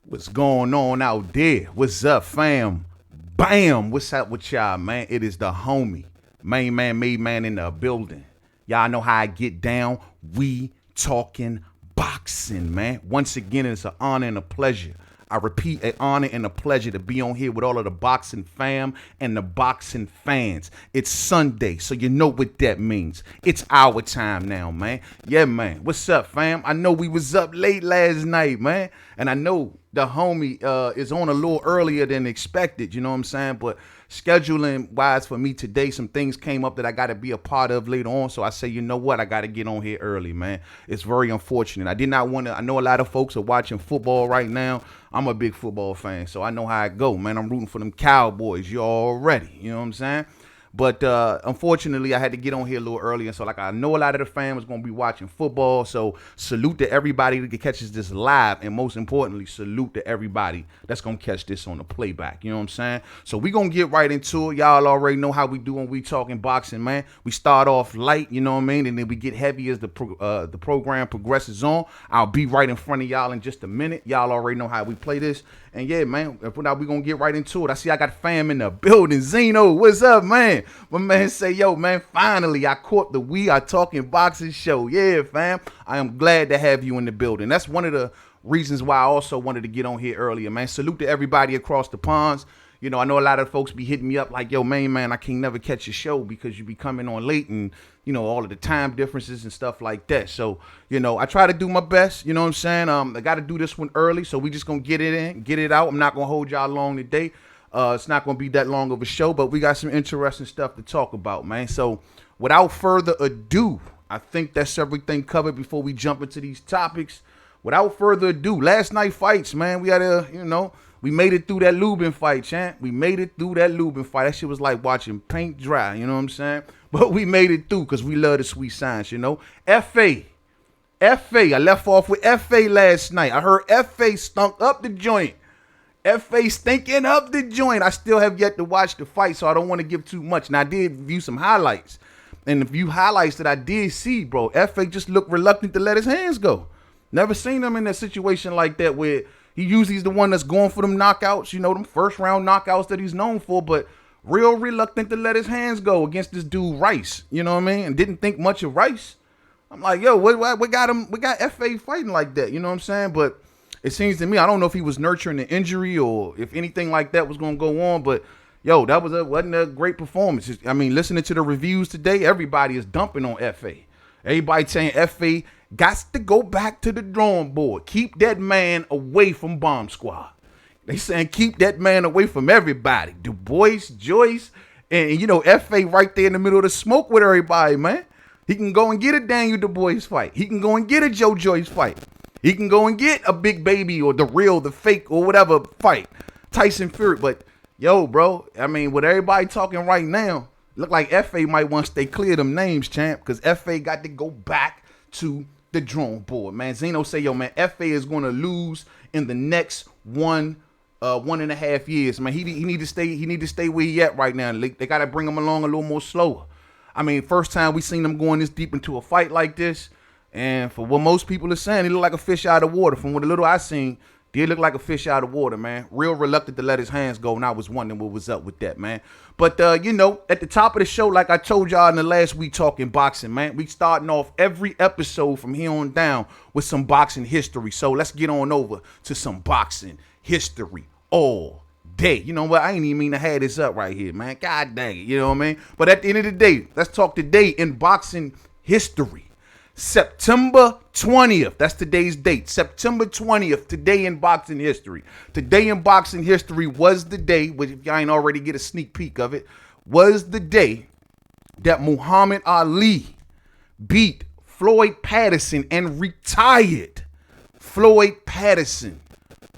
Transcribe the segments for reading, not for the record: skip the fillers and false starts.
What's going on out there? What's up, fam? Bam! What's up with y'all, man? It is the homie, Mainman Mademan in the building. Y'all know how I get down. We talking boxing, man. Once again, it's an honor and a pleasure. I repeat, an honor and a pleasure to be on here with all of the boxing fam and the boxing fans. It's Sunday, so you know what that means. It's our time now, man. Yeah, man. What's up, fam? I know we was up late last night, man. And I know the homie is on a little earlier than expected, you know what I'm saying? But scheduling wise for me today, some things came up that I got to be a part of later on. So I say, you know what? I got to get on here early, man. It's very unfortunate. I did not want to. I know a lot of folks are watching football right now. I'm a big football fan, so I know how it go, man. I'm rooting for them Cowboys. You already, you know what I'm saying? But unfortunately, I had to get on here a little early. And so, like, I know a lot of the fans going to be watching football. So salute to everybody that catches this live. And most importantly, salute to everybody that's going to catch this on the playback. You know what I'm saying? So we going to get right into it. Y'all already know how we do when we talking boxing, man. We start off light, you know what I mean? And then we get heavy as the program progresses on. I'll be right in front of y'all in just a minute. Y'all already know how we play this. And yeah, man, now we going to get right into it. I see I got fam in the building. Zeno, what's up, man? My man say, yo, man, finally, I caught the We Are Talking Boxing show. Yeah, fam. I am glad to have you in the building. That's one of the reasons why I also wanted to get on here earlier, man. Salute to everybody across the ponds. You know, I know a lot of folks be hitting me up like, yo, man, I can't never catch your show because you be coming on late and, you know, all of the time differences and stuff like that. So, you know, I try to do my best, you know what I'm saying? I got to do this one early, so we just going to get it in, get it out. I'm not going to hold y'all long today. It's not going to be that long of a show, but we got some interesting stuff to talk about, man. So without further ado, I think that's everything covered before we jump into these topics. Without further ado, last night fights, man, we had we made it through that Lubin fight, champ. We made it through that Lubin fight. That shit was like watching paint dry, you know what I'm saying? But we made it through because we love the sweet science, you know? FA, I left off with FA last night. I heard FA stunk up the joint. FA stinking up the joint. I still have yet to watch the fight, so I don't want to give too much. And I did view some highlights. And the few highlights that I did see, bro, FA just looked reluctant to let his hands go. Never seen him in a situation like that where he usually is the one that's going for them knockouts, you know, them first round knockouts that he's known for, but real reluctant to let his hands go against this dude Rice, you know what I mean? And didn't think much of Rice. I'm like, yo, what got him? We got FA fighting like that, you know what I'm saying? But it seems to me, I don't know if he was nurturing the injury or if anything like that was going to go on, but yo, that wasn't a great performance. I mean, listening to the reviews today, everybody is dumping on FA. Everybody saying FA got to go back to the drawing board. Keep that man away from Bomb Squad. They saying keep that man away from everybody. Du Bois, Joyce, and you know, FA right there in the middle of the smoke with everybody, man. He can go and get a Daniel Du Bois fight. He can go and get a Joe Joyce fight. He can go and get a Big Baby or the real, the fake, or whatever fight. Tyson Fury. But, yo, bro, I mean, with everybody talking right now, look like FA might want to stay clear of them names, champ, because FA got to go back to the drawing board, man. Zeno say, yo, man, FA is going to lose in the next 1.5 years, man. He need to stay where he at right now. They got to bring him along a little more slower. I mean, first time we seen him going this deep into a fight like this, and for what most people are saying, he looked like a fish out of water. From what a little I seen, did look like a fish out of water, man. Real reluctant to let his hands go, and I was wondering what was up with that, man. But, you know, at the top of the show, like I told y'all in the last week talking boxing, man, we starting off every episode from here on down with some boxing history. So let's get on over to some boxing history all day. You know what? I ain't even mean to have this up right here, man. God dang it, you know what I mean? But at the end of the day, let's talk today in boxing history. September 20th, that's today's date. September 20th, today in boxing history. Today in boxing history was the day, which if y'all ain't already get a sneak peek of it, was the day that Muhammad Ali beat Floyd Patterson and retired Floyd Patterson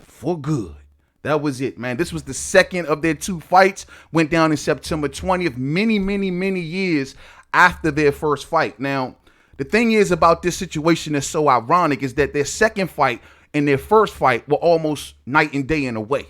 for good. That was it, man. This was the second of their two fights. Went down in September 20th, many years after their first fight. Now, the thing is about this situation that's so ironic is that their second fight and their first fight were almost night and day in a way.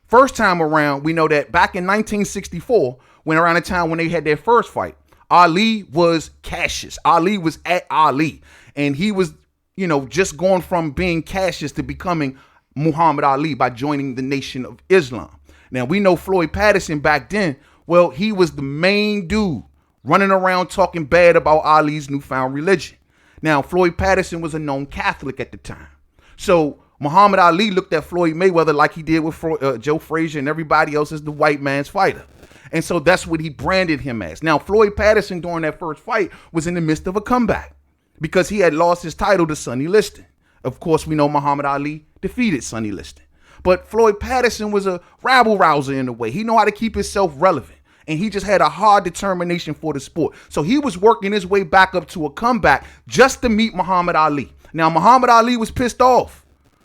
First time around, we know that back in 1964, when around the time when they had their first fight, Ali was Cassius. Ali was at Ali. And he was, you know, just going from being Cassius to becoming Muhammad Ali by joining the Nation of Islam. Now, we know Floyd Patterson back then, well, he was the main dude running around talking bad about Ali's newfound religion. Now, Floyd Patterson was a known Catholic at the time. So Muhammad Ali looked at Floyd Mayweather like he did with Joe Frazier and everybody else as the white man's fighter. And so that's what he branded him as. Now, Floyd Patterson during that first fight was in the midst of a comeback because he had lost his title to Sonny Liston. Of course, we know Muhammad Ali defeated Sonny Liston. But Floyd Patterson was a rabble rouser in a way. He knew how to keep himself relevant. And he just had a hard determination for the sport. So he was working his way back up to a comeback just to meet Muhammad Ali. Now, Muhammad Ali was pissed off.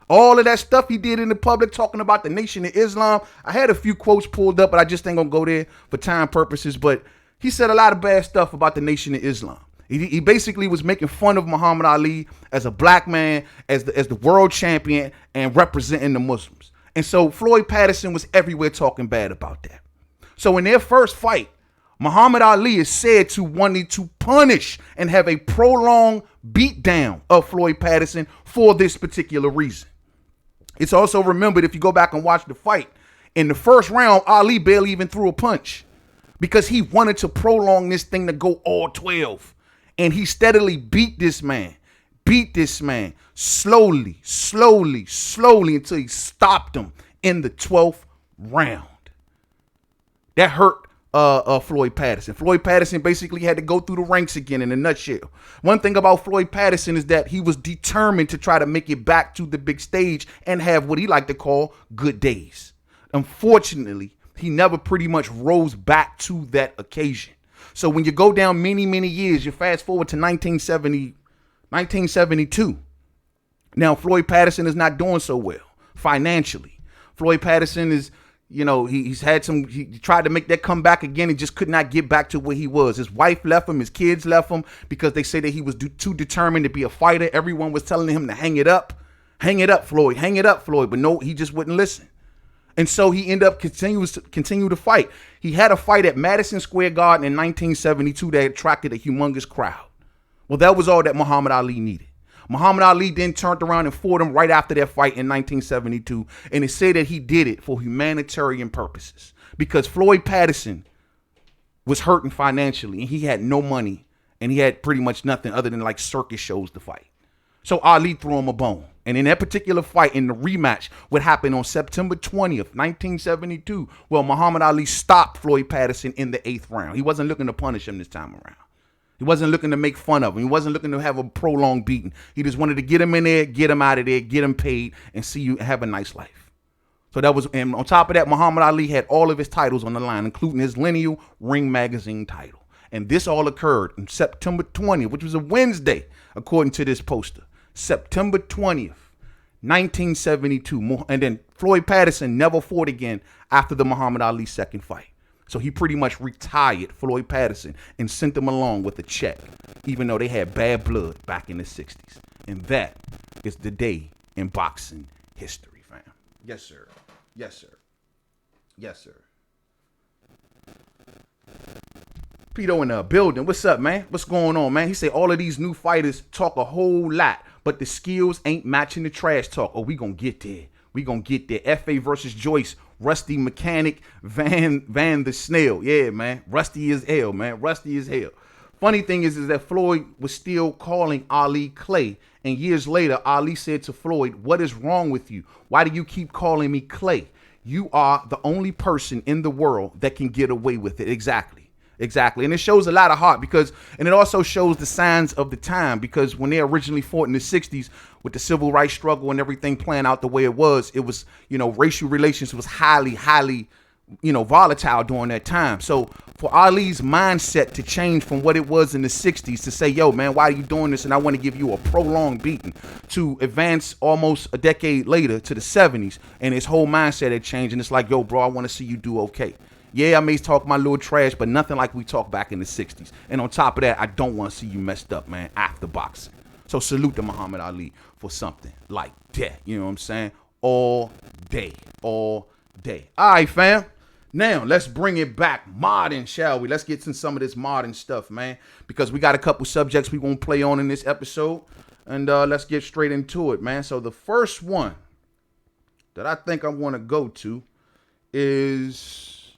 All of that stuff he did in the public talking about the Nation of Islam. I had a few quotes pulled up, but I just ain't gonna go there for time purposes. But he said a lot of bad stuff about the Nation of Islam. He basically was making fun of Muhammad Ali as a black man, as the world champion, and representing the Muslims. And so Floyd Patterson was everywhere talking bad about that. So in their first fight, Muhammad Ali is said to wanting to punish and have a prolonged beatdown of Floyd Patterson for this particular reason. It's also remembered, if you go back and watch the fight, in the first round, Ali barely even threw a punch because he wanted to prolong this thing to go all 12. And he steadily beat this man slowly until he stopped him in the 12th round. That hurt Floyd Patterson. Floyd Patterson basically had to go through the ranks again in a nutshell. One thing about Floyd Patterson is that he was determined to try to make it back to the big stage and have what he liked to call good days. Unfortunately, he never pretty much rose back to that occasion. So when you go down many, many years, you fast forward to 1972. Now, Floyd Patterson is not doing so well financially. Floyd Patterson is, he's had he tried to make that comeback again and just could not get back to where he was. His wife left him, his kids left him because they say that he was too determined to be a fighter. Everyone was telling him to hang it up, Floyd, hang it up, Floyd. But no, he just wouldn't listen. And so he ended up continue to fight. He had a fight at Madison Square Garden in 1972 that attracted a humongous crowd. Well, that was all that Muhammad Ali needed. Muhammad Ali then turned around and fought him right after that fight in 1972. And it said that he did it for humanitarian purposes because Floyd Patterson was hurting financially and he had no money and he had pretty much nothing other than like circus shows to fight. So Ali threw him a bone. And in that particular fight, in the rematch, what happened on September 20th, 1972, well, Muhammad Ali stopped Floyd Patterson in the 8th round. He wasn't looking to punish him this time around. He wasn't looking to make fun of him. He wasn't looking to have a prolonged beating. He just wanted to get him in there, get him out of there, get him paid, and see you have a nice life. So that was, and on top of that, Muhammad Ali had all of his titles on the line, including his lineal Ring Magazine title. And this all occurred on September 20th, which was a Wednesday, according to this poster. September 20th, 1972. And then Floyd Patterson never fought again after the Muhammad Ali second fight. So he pretty much retired Floyd Patterson and sent him along with a check, even though they had bad blood back in the 60s. And that is the day in boxing history, fam. Yes, sir. Yes, sir. Yes, sir. Pito in the building. What's up, man? What's going on, man? He said all of these new fighters talk a whole lot, but the skills ain't matching the trash talk. Oh, we gonna get there. We gonna get there. F.A. versus Joyce. Rusty Mechanic, Van the Snail. Yeah, man. Rusty as hell, man. Rusty as hell. Funny thing is that Floyd was still calling Ali Clay. And years later, Ali said to Floyd, "What is wrong with you? Why do you keep calling me Clay? You are the only person in the world that can get away with it." Exactly. And it shows a lot of heart and it also shows the signs of the time, because when they originally fought in the 60s with the civil rights struggle and everything playing out the way it was, racial relations was highly, volatile during that time. So for Ali's mindset to change from what it was in the 60s to say, yo, man, why are you doing this? And I want to give you a prolonged beating, to advance almost a decade later to the 70s. And his whole mindset had changed. And it's like, yo, bro, I want to see you do okay. Yeah, I may talk my little trash, but nothing like we talked back in the 60s. And on top of that, I don't want to see you messed up, man, after boxing. So salute to Muhammad Ali for something like that. You know what I'm saying? All day. All right, fam. Now, let's bring it back modern, shall we? Let's get to some of this modern stuff, man, because we got a couple subjects we won't play on in this episode. And let's get straight into it, man. So the first one that I think I want to go to is,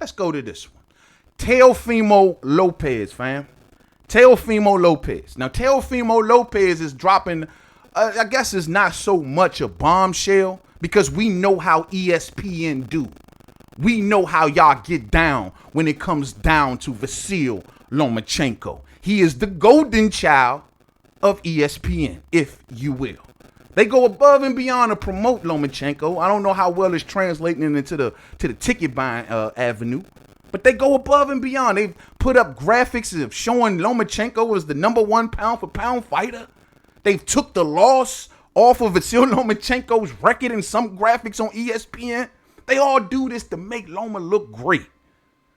let's go to this one. Teofimo Lopez, fam. Teofimo Lopez. Now, Teofimo Lopez is dropping, I guess it's not so much a bombshell because we know how ESPN do. We know how y'all get down when it comes down to Vasyl Lomachenko. He is the golden child of ESPN, if you will. They go above and beyond to promote Lomachenko. I don't know how well it's translating into the ticket buying avenue, but they go above and beyond. They've put up graphics of showing Lomachenko as the #1 pound-for-pound fighter. They've took the loss off of Vasyl Lomachenko's record in some graphics on ESPN. They all do this to make Loma look great.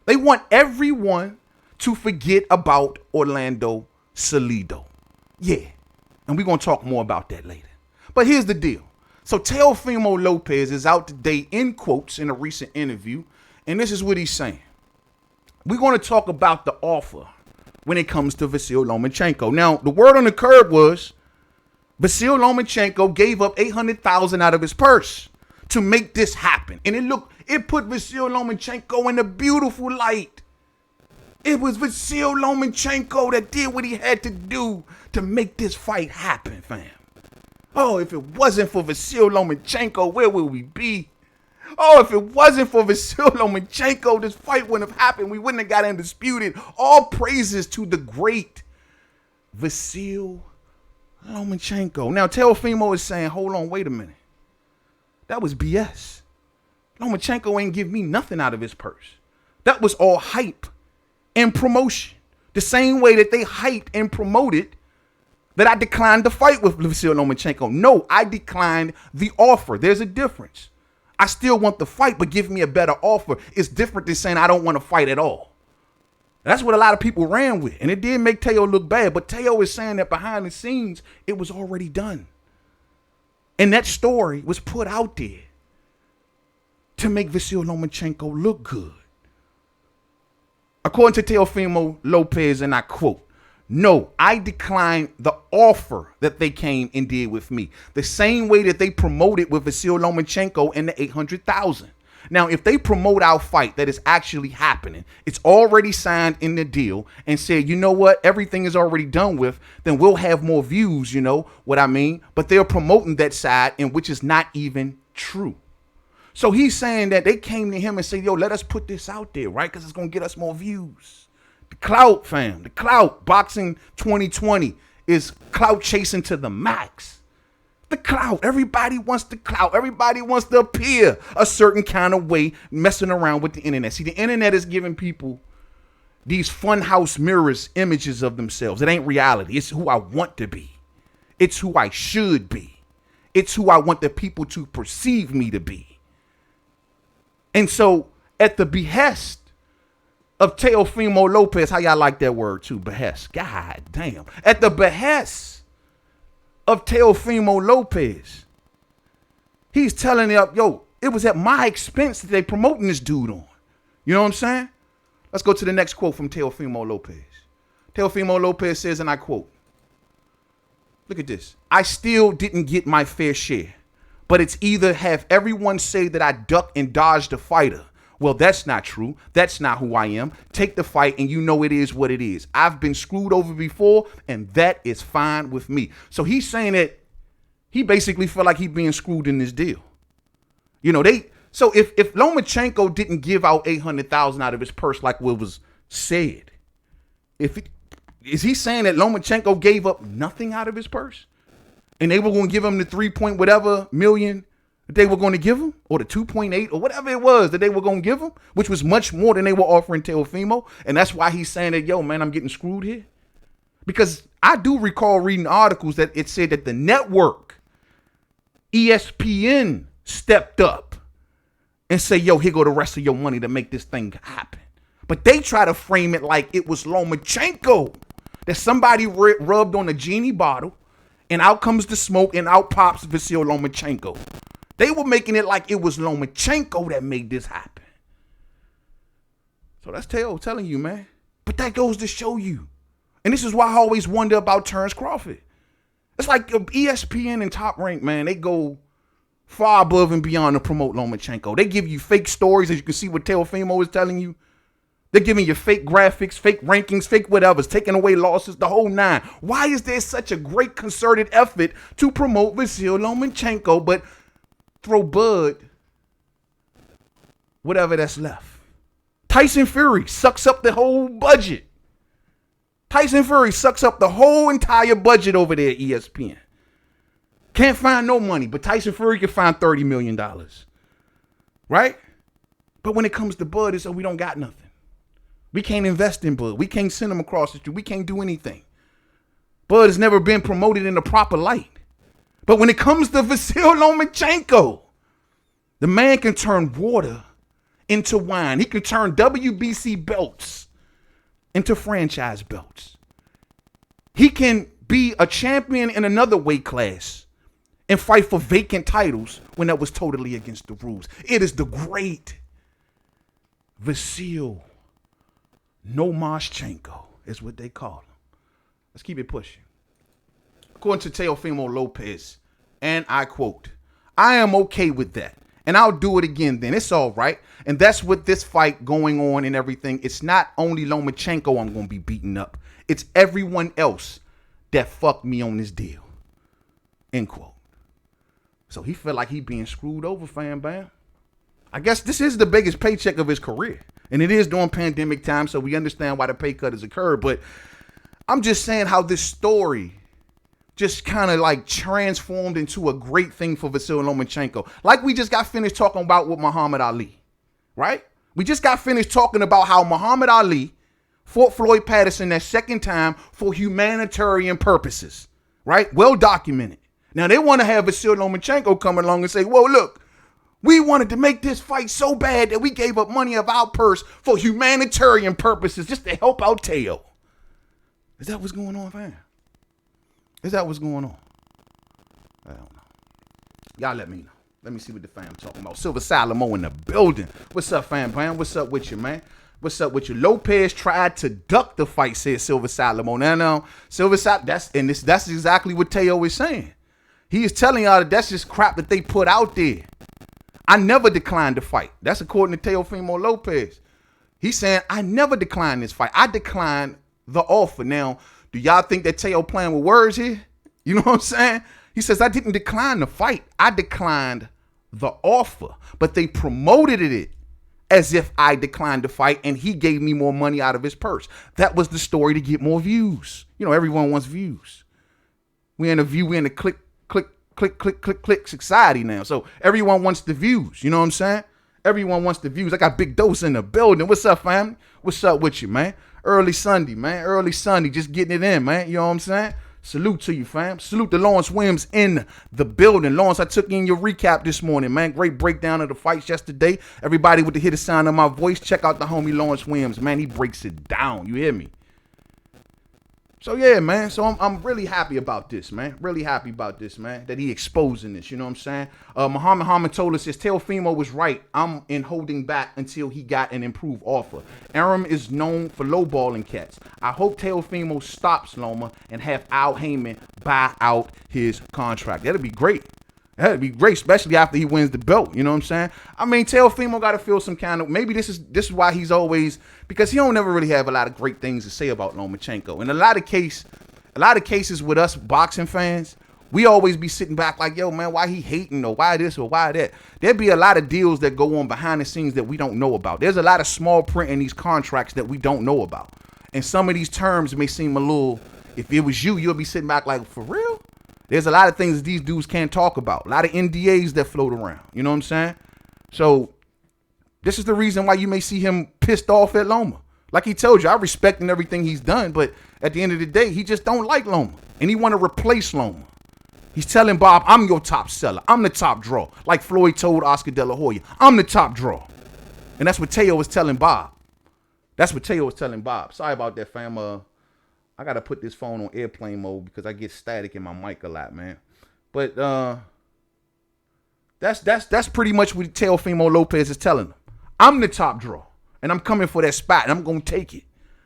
They want everyone to forget about Orlando Salido. Yeah, and we're going to talk more about that later. But here's the deal. So Teofimo Lopez is out today in quotes in a recent interview, and this is what he's saying. We're going to talk about the offer when it comes to Vasyl Lomachenko. Now, the word on the curb was Vasyl Lomachenko gave up $800,000 out of his purse to make this happen. And it put Vasyl Lomachenko in a beautiful light. It was Vasyl Lomachenko that did what he had to do to make this fight happen, fam. Oh, if it wasn't for Vasyl Lomachenko, where would we be? Oh, if it wasn't for Vasyl Lomachenko, this fight wouldn't have happened. We wouldn't have got undisputed. All praises to the great Vasyl Lomachenko. Now, Teofimo is saying, hold on, wait a minute. That was BS. Lomachenko ain't give me nothing out of his purse. That was all hype and promotion. The same way that they hyped and promoted that I declined to fight with Vasyl Lomachenko. No, I declined the offer. There's a difference. I still want the fight, but give me a better offer. It's different than saying I don't want to fight at all. That's what a lot of people ran with. And it did make Teo look bad. But Teo is saying that behind the scenes, it was already done. And that story was put out there to make Vasyl Lomachenko look good. According to Teofimo Lopez, and I quote, "No, I declined the offer that they came and did with me. The same way that they promoted with Vasyl Lomachenko and the 800,000. Now, if they promote our fight that is actually happening, it's already signed in the deal and said, you know what, everything is already done with, then we'll have more views, you know what I mean? But they're promoting that side, and which is not even true. So he's saying that they came to him and said, yo, let us put this out there, right? Because it's going to get us more views. The clout, fam, the clout. Boxing 2020 is clout chasing to the max. The clout. Everybody wants the clout. Everybody wants to appear a certain kind of way, messing around with the internet. See, the internet is giving people these funhouse mirrors images of themselves. It ain't reality. It's who I want to be. It's who I should be. It's who I want the people to perceive me to be. And so at the behest of Teofimo Lopez, how y'all like that word too? Behest. God damn. At the behest of Teofimo Lopez, he's telling them, yo, it was at my expense that they promoting this dude on. You know what I'm saying? Let's go to the next quote from Teofimo Lopez. Teofimo Lopez says, and I quote, look at this. I still didn't get my fair share, but it's either have everyone say that I ducked and dodged a fighter. Well, that's not true. That's not who I am. Take the fight and you know it is what it is. I've been screwed over before and that is fine with me. So he's saying that he basically felt like he's being screwed in this deal. You know, so if Lomachenko didn't give out 800,000 out of his purse like what was said, is he saying that Lomachenko gave up nothing out of his purse? And they were going to give him the 3 point whatever million that they were going to give him, or the 2.8 or whatever it was that they were going to give him, which was much more than they were offering Teofimo. And that's why he's saying that, yo, man, I'm getting screwed here. Because I do recall reading articles that it said that the network, ESPN, stepped up and say, yo, here go the rest of your money to make this thing happen. But they try to frame it like it was Lomachenko, that somebody rubbed on a genie bottle and out comes the smoke and out pops Vasyl Lomachenko. They were making it like it was Lomachenko that made this happen. So that's Teo telling you, man. But that goes to show you. And this is why I always wonder about Terence Crawford. It's like ESPN and Top Rank, man. They go Far above and beyond to promote Lomachenko. They give you fake stories, as you can see what Teofimo is telling you. They're giving you fake graphics, fake rankings, fake whatever's, taking away losses, the whole nine. Why is there such a great concerted effort to promote Vasyl Lomachenko, but throw Bud whatever that's left? Tyson Fury sucks up the whole budget. Tyson Fury sucks up the whole entire budget over there at ESPN. Can't find no money, but Tyson Fury can find $30 million. Right? But when it comes to Bud, it's we don't got nothing. We can't invest in Bud. We can't send him across the street. We can't do anything. Bud has never been promoted in the proper light. But when it comes to Vasyl Lomachenko, the man can turn water into wine. He can turn WBC belts into franchise belts. He can be a champion in another weight class and fight for vacant titles when that was totally against the rules. It is the great Vasyl Lomachenko is what they call him. Let's keep it pushing. According to Teofimo Lopez, and I quote, "I am okay with that. And I'll do it again then. It's all right." And that's what this fight going on and everything. It's not only Lomachenko I'm going to be beating up. It's everyone else that fucked me on this deal. End quote. So he felt like he being screwed over, fam bam. I guess this is the biggest paycheck of his career. And it is during pandemic time, so we understand why the pay cut has occurred. But I'm just saying how this story just kind of like transformed into a great thing for Vasyl Lomachenko. Like we just got finished talking about with Muhammad Ali, right? We just got finished talking about how Muhammad Ali fought Floyd Patterson that second time for humanitarian purposes, right? Well documented. Now they want to have Vasyl Lomachenko come along and say, well, look, we wanted to make this fight so bad that we gave up money of our purse for humanitarian purposes just to help out Teo. Is that what's going on, fam? Is that what's going on? I don't know. Y'all let me know. Let me see what the fam talking about. Silver Salomo in the building. What's up, fam? What's up with you, man? What's up with you? Lopez tried to duck the fight, said Silver Salomo. Now, Silver Salomo, that's exactly what Teo is saying. He is telling y'all that that's just crap that they put out there. I never declined the fight. That's according to Teofimo Lopez. He's saying, I never declined this fight. I declined the offer. Now, do y'all think that Teo playing with words here? You know what I'm saying? He says, I didn't decline the fight. I declined the offer. But they promoted it as if I declined the fight and he gave me more money out of his purse. That was the story to get more views. You know, everyone wants views. We're in a click society now. So everyone wants the views. You know what I'm saying? Everyone wants the views. I got Big Dose in the building. What's up, fam? What's up with you, man? Early Sunday, man. Early Sunday. Just getting it in, man. You know what I'm saying? Salute to you, fam. Salute to Lawrence Williams in the building. Lawrence, I took in your recap this morning, man. Great breakdown of the fights yesterday. Everybody with the hear the sound of my voice, check out the homie Lawrence Williams, man. He breaks it down. You hear me? So, yeah, man. So, I'm really happy about this, man. Really happy about this, man. That he exposing this, you know what I'm saying? Muhammad told us this. Teofimo was right. I'm in holding back until he got an improved offer. Arum is known for lowballing cats. I hope Teofimo stops Loma and have Al Heyman buy out his contract. That'd be great. That'd be great, especially after he wins the belt. You know what I'm saying? I mean, Teofimo got to feel some kind of, maybe this is why he's always, because he don't never really have a lot of great things to say about Lomachenko. In a lot of cases with us boxing fans, we always be sitting back like, yo, man, why he hating or why this or why that? There'd be a lot of deals that go on behind the scenes that we don't know about. There's a lot of small print in these contracts that we don't know about. And some of these terms may seem a little, if it was you, you'll be sitting back like, for real? There's a lot of things these dudes can't talk about. A lot of NDAs that float around. You know what I'm saying? So this is the reason why you may see him pissed off at Loma. Like he told you, I respect and everything he's done, but at the end of the day, he just don't like Loma. And he want to replace Loma. He's telling Bob, I'm your top seller. I'm the top draw. Like Floyd told Oscar De La Hoya, I'm the top draw. And that's what Teo was telling Bob. Sorry about that, fam. I got to put this phone on airplane mode because I get static in my mic a lot, man. But that's pretty much what Teofimo Lopez is telling him. I'm the top draw, and I'm coming for that spot, and I'm going to take it.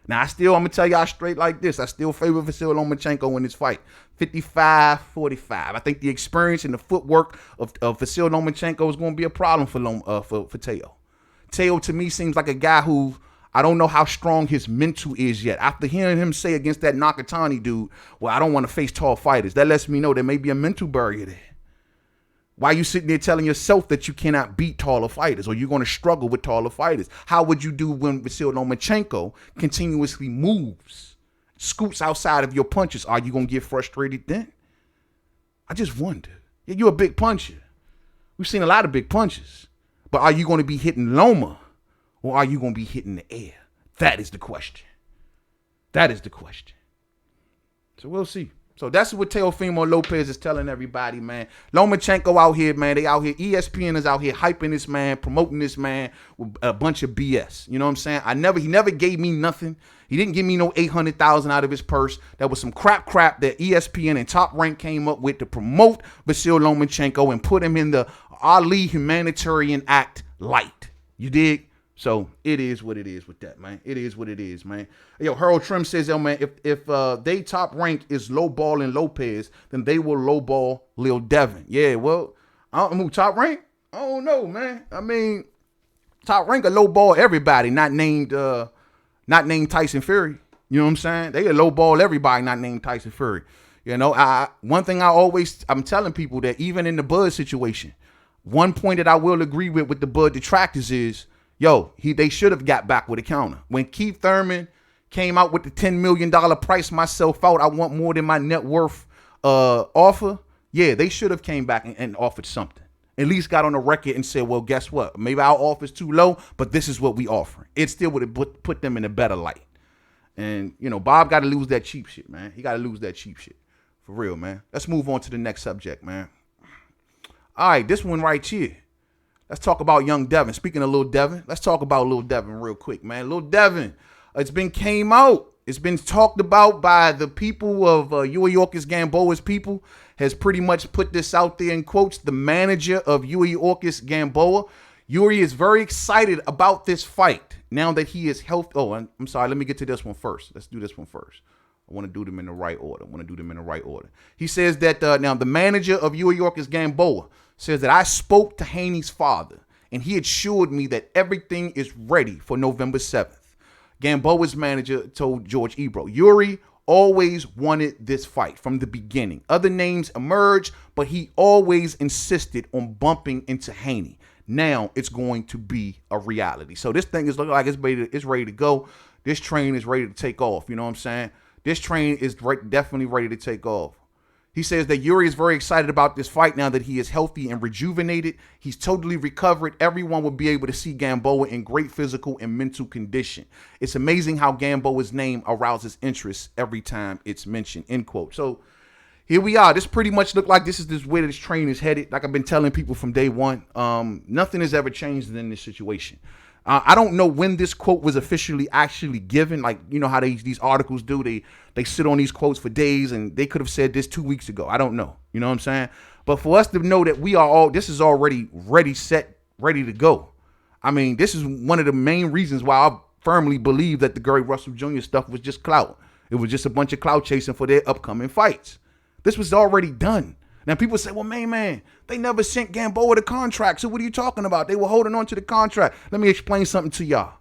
Now, I'm going to tell y'all straight like this. I still favor Vasyl Lomachenko in this fight. 55-45. I think the experience and the footwork of Vasyl Lomachenko is going to be a problem for Teo. Teo, to me, seems like a guy who, I don't know how strong his mental is yet. After hearing him say against that Nakatani dude, well, I don't want to face tall fighters. That lets me know there may be a mental barrier there. Why are you sitting there telling yourself that you cannot beat taller fighters or you're going to struggle with taller fighters? How would you do when Vasyl Lomachenko continuously moves, scoots outside of your punches? Are you going to get frustrated then? I just wonder. Yeah, you're a big puncher. We've seen a lot of big punches. But are you going to be hitting Loma or are you going to be hitting the air? That is the question. That is the question. So we'll see. So that's what Teofimo Lopez is telling everybody, man. Lomachenko out here, man. They out here. ESPN is out here hyping this man, promoting this man with a bunch of BS. You know what I'm saying? He never gave me nothing. He didn't give me no $800,000 out of his purse. That was some crap that ESPN and Top Rank came up with to promote Vasyl Lomachenko and put him in the Ali Humanitarian Act light. You dig? So it is what it is with that, man. It is what it is, man. Yo, Harold Trim says, yo, man, if they Top Rank is lowballing Lopez, then they will lowball Lil Devin. Yeah, well, I don't know, Top Rank? I don't know, man. I mean, Top Rank will lowball everybody, not named Tyson Fury. You know what I'm saying? They will lowball everybody, not named Tyson Fury. You know, one thing I'm telling people that even in the Bud situation, one point that I will agree with the Bud detractors is, yo, they should have got back with a counter. When Keith Thurman came out with the $10 million price myself out, I want more than my net worth offer. Yeah, they should have came back and offered something. At least got on the record and said, well, guess what? Maybe our offer's too low, but this is what we offering. It still would have put them in a better light. And, you know, Bob got to lose that cheap shit, man. He got to lose that cheap shit. For real, man. Let's move on to the next subject, man. All right, this one right here. Let's talk about young Devin. Speaking of Lil Devin, let's talk about Lil Devin real quick, man. Lil Devin, it's been talked about by the people of Youriokis Gamboa's people, has pretty much put this out there in quotes. The manager of Youriokis Gamboa, Yuri is very excited about this fight now that he is healthy. Oh, I'm sorry. Let me get to this one first. Let's do this one first. I want to do them in the right order. He says that now the manager of Youriokis Gamboa says that I spoke to Haney's father, and he assured me that everything is ready for November 7th. Gamboa's manager told George Ebro, Yuri always wanted this fight from the beginning. Other names emerged, but he always insisted on bumping into Haney. Now it's going to be a reality. So this thing is looking like it's ready to go. This train is ready to take off. You know what I'm saying? This train is definitely ready to take off. He says that Yuri is very excited about this fight now that he is healthy and rejuvenated. He's totally recovered. Everyone will be able to see Gamboa in great physical and mental condition. It's amazing how Gamboa's name arouses interest every time it's mentioned, end quote. So here we are. This pretty much look like this is where this train is headed. Like I've been telling people from day one, nothing has ever changed in this situation. I don't know when this quote was officially actually given. Like, you know how these articles do. They sit on these quotes for days, and they could have said this 2 weeks ago. I don't know. You know what I'm saying? But for us to know that this is already ready, set, ready to go. I mean, this is one of the main reasons why I firmly believe that the Gary Russell Jr. stuff was just clout. It was just a bunch of clout chasing for their upcoming fights. This was already done. Now, people say, well, man, they never sent Gamboa the contract. So what are you talking about? They were holding on to the contract. Let me explain something to y'all.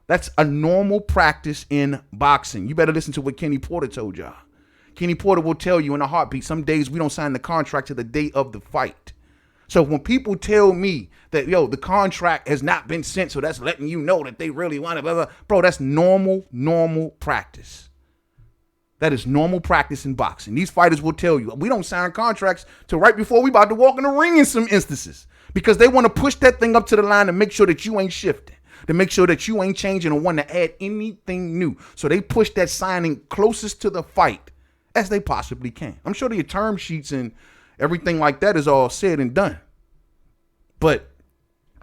That's a normal practice in boxing. You better listen to what Kenny Porter told y'all. Kenny Porter will tell you in a heartbeat, some days we don't sign the contract to the day of the fight. So when people tell me that, yo, the contract has not been sent, so that's letting you know that they really want it, blah, blah, bro, that's normal practice. That is normal practice in boxing. These fighters will tell you, we don't sign contracts till right before we about to walk in the ring in some instances, because they want to push that thing up to the line to make sure that you ain't shifting, to make sure that you ain't changing or want to add anything new. So they push that signing closest to the fight as they possibly can. I'm sure the term sheets and everything like that is all said and done. But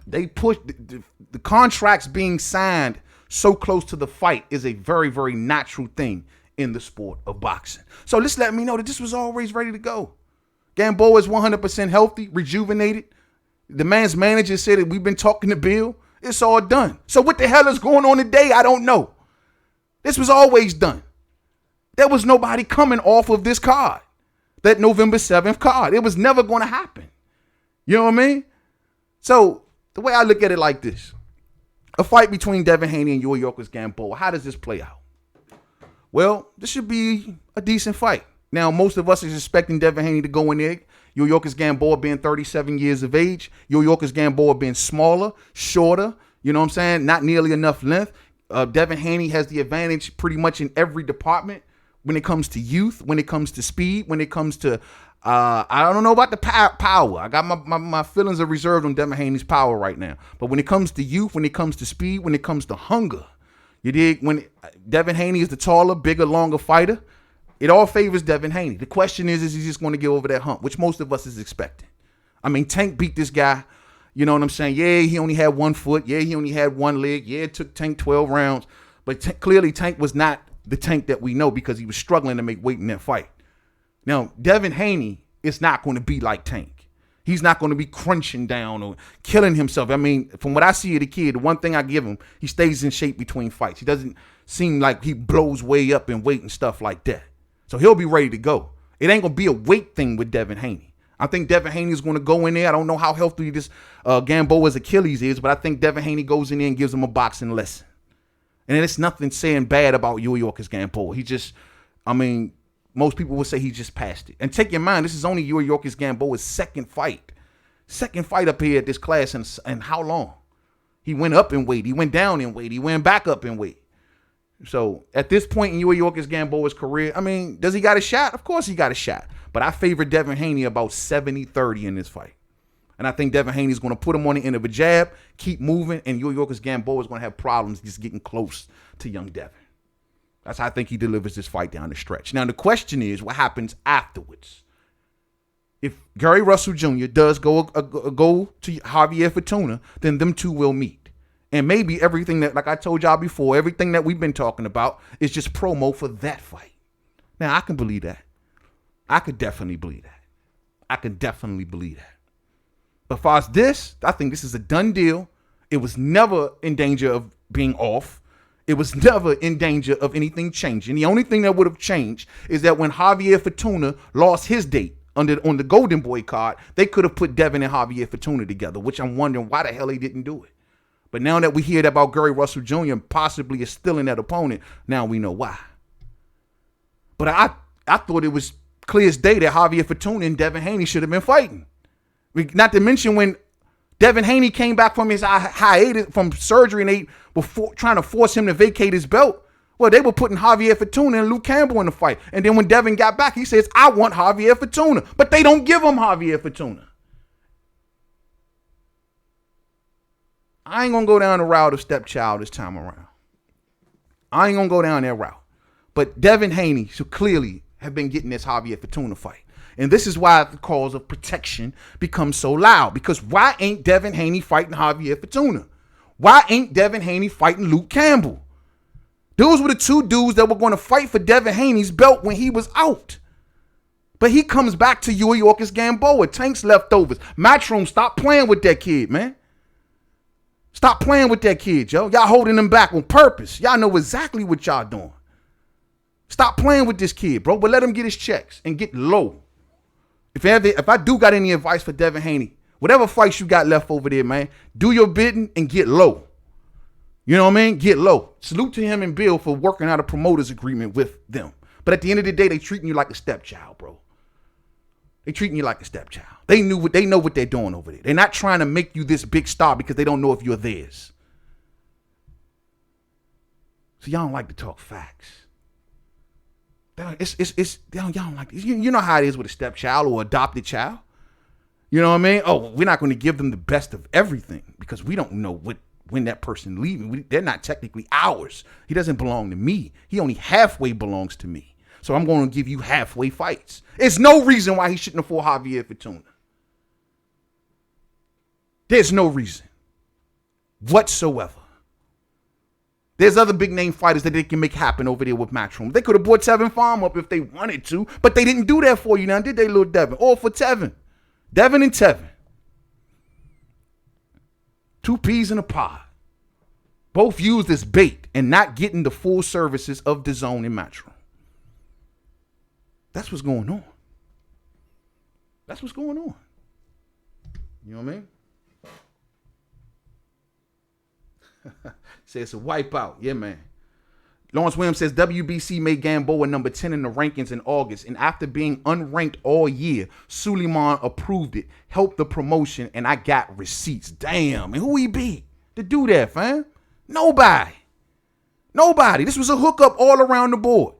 they push the contracts being signed so close to the fight is a very, very natural thing in the sport of boxing. So this let me know that this was always ready to go. Gamboa is 100% healthy, rejuvenated. The man's manager said that we've been talking to Bill. It's all done. So what the hell is going on today? I don't know. This was always done. There was nobody coming off of this card, that November 7th card. It was never going to happen. You know what I mean? So the way I look at it like this, a fight between Devin Haney and Youriokis Gamboa, how does this play out? Well, this should be a decent fight. Now, most of us is expecting Devin Haney to go in there. Youriokis Gamboa being 37 years of age. Youriokis Gamboa being smaller, shorter. You know what I'm saying? Not nearly enough length. Devin Haney has the advantage pretty much in every department when it comes to youth, when it comes to speed, when it comes to, I don't know about the power. I got my feelings are reserved on Devin Haney's power right now. But when it comes to youth, when it comes to speed, when it comes to hunger, you dig? When Devin Haney is the taller, bigger, longer fighter, it all favors Devin Haney. The question is he just going to get over that hump, which most of us is expecting? I mean, Tank beat this guy. You know what I'm saying? Yeah, he only had 1 foot. Yeah, he only had 1 leg. Yeah, it took Tank 12 rounds. But clearly Tank was not the Tank that we know because he was struggling to make weight in that fight. Now, Devin Haney is not going to be like Tank. He's not going to be crunching down or killing himself. I mean, from what I see of the kid, the one thing I give him, he stays in shape between fights. He doesn't seem like he blows way up in weight and stuff like that. So he'll be ready to go. It ain't going to be a weight thing with Devin Haney. I think Devin Haney is going to go in there. I don't know how healthy this Gamboa's Achilles is, but I think Devin Haney goes in there and gives him a boxing lesson. And it's nothing saying bad about Youriokis Gamboa. He just, I mean, most people would say he just passed it. And take in mind, this is only Youriokis Gamboa's second fight. Second fight up here at this class and how long? He went up in weight. He went down in weight. He went back up in weight. So at this point in Youriokis Gamboa's career, I mean, does he got a shot? Of course he got a shot. But I favor Devin Haney about 70-30 in this fight. And I think Devin Haney is going to put him on the end of a jab, keep moving, and Youriokis Gamboa is going to have problems just getting close to young Devin. That's how I think he delivers this fight down the stretch. Now, the question is, what happens afterwards? If Gary Russell Jr. does go to Javier Fortuna, then them two will meet. And maybe everything that, like I told y'all before, everything that we've been talking about is just promo for that fight. Now, I can believe that. I could definitely believe that. I can definitely believe that. But as far as this, I think this is a done deal. It was never in danger of being off. It was never in danger of anything changing. The only thing that would have changed is that when Javier Fortuna lost his date on the Golden Boy card, they could have put Devin and Javier Fortuna together, which I'm wondering why the hell they didn't do it. But now that we hear about Gary Russell Jr. possibly is still in that opponent, now we know why. But I thought it was clear as day that Javier Fortuna and Devin Haney should have been fighting. Not to mention when Devin Haney came back from his hiatus from surgery and they were trying to force him to vacate his belt. Well, they were putting Javier Fortuna and Luke Campbell in the fight. And then when Devin got back, he says, I want Javier Fortuna. But they don't give him Javier Fortuna. I ain't going to go down the route of stepchild this time around. I ain't going to go down that route. But Devin Haney should clearly have been getting this Javier Fortuna fight. And this is why the cause of protection becomes so loud. Because why ain't Devin Haney fighting Javier Fortuna? Why ain't Devin Haney fighting Luke Campbell? Those were the two dudes that were going to fight for Devin Haney's belt when he was out. But he comes back to Youriokis Gamboa. Tank's leftovers. Matchroom, stop playing with that kid, man. Stop playing with that kid, yo. Y'all holding him back on purpose. Y'all know exactly what y'all doing. Stop playing with this kid, bro. But let him get his checks and get low. If I do got any advice for Devin Haney, whatever fights you got left over there, man, do your bidding and get low. You know what I mean? Get low. Salute to him and Bill for working out a promoter's agreement with them. But at the end of the day, they treating you like a stepchild, bro. They treating you like a stepchild. They know what they're doing over there. They're not trying to make you this big star because they don't know if you're theirs. So y'all don't like to talk facts. Y'all don't like this. You know how it is with a stepchild or adopted child. You know what I mean? Oh, we're not going to give them the best of everything because we don't know when that person leaving. They're not technically ours. He doesn't belong to me. He only halfway belongs to me. So I'm going to give you halfway fights. There's no reason why he shouldn't afford Javier Fortuna. There's no reason whatsoever. There's other big name fighters that they can make happen over there with Matchroom. They could have brought Tevin Farm up if they wanted to, but they didn't do that for you now, did they, little Devin? All for Tevin. Devin and Tevin. 2 peas in a pod. Both used as bait and not getting the full services of DAZN and Matchroom. That's what's going on. That's what's going on. You know what I mean? Say it's a wipeout. Yeah, man. Lawrence Williams says WBC made Gamboa number 10 in the rankings in August, and after being unranked all year, Suleiman approved it, helped the promotion, and I got receipts. Damn, and who he be to do that, fam? Nobody. This was a hookup all around the board.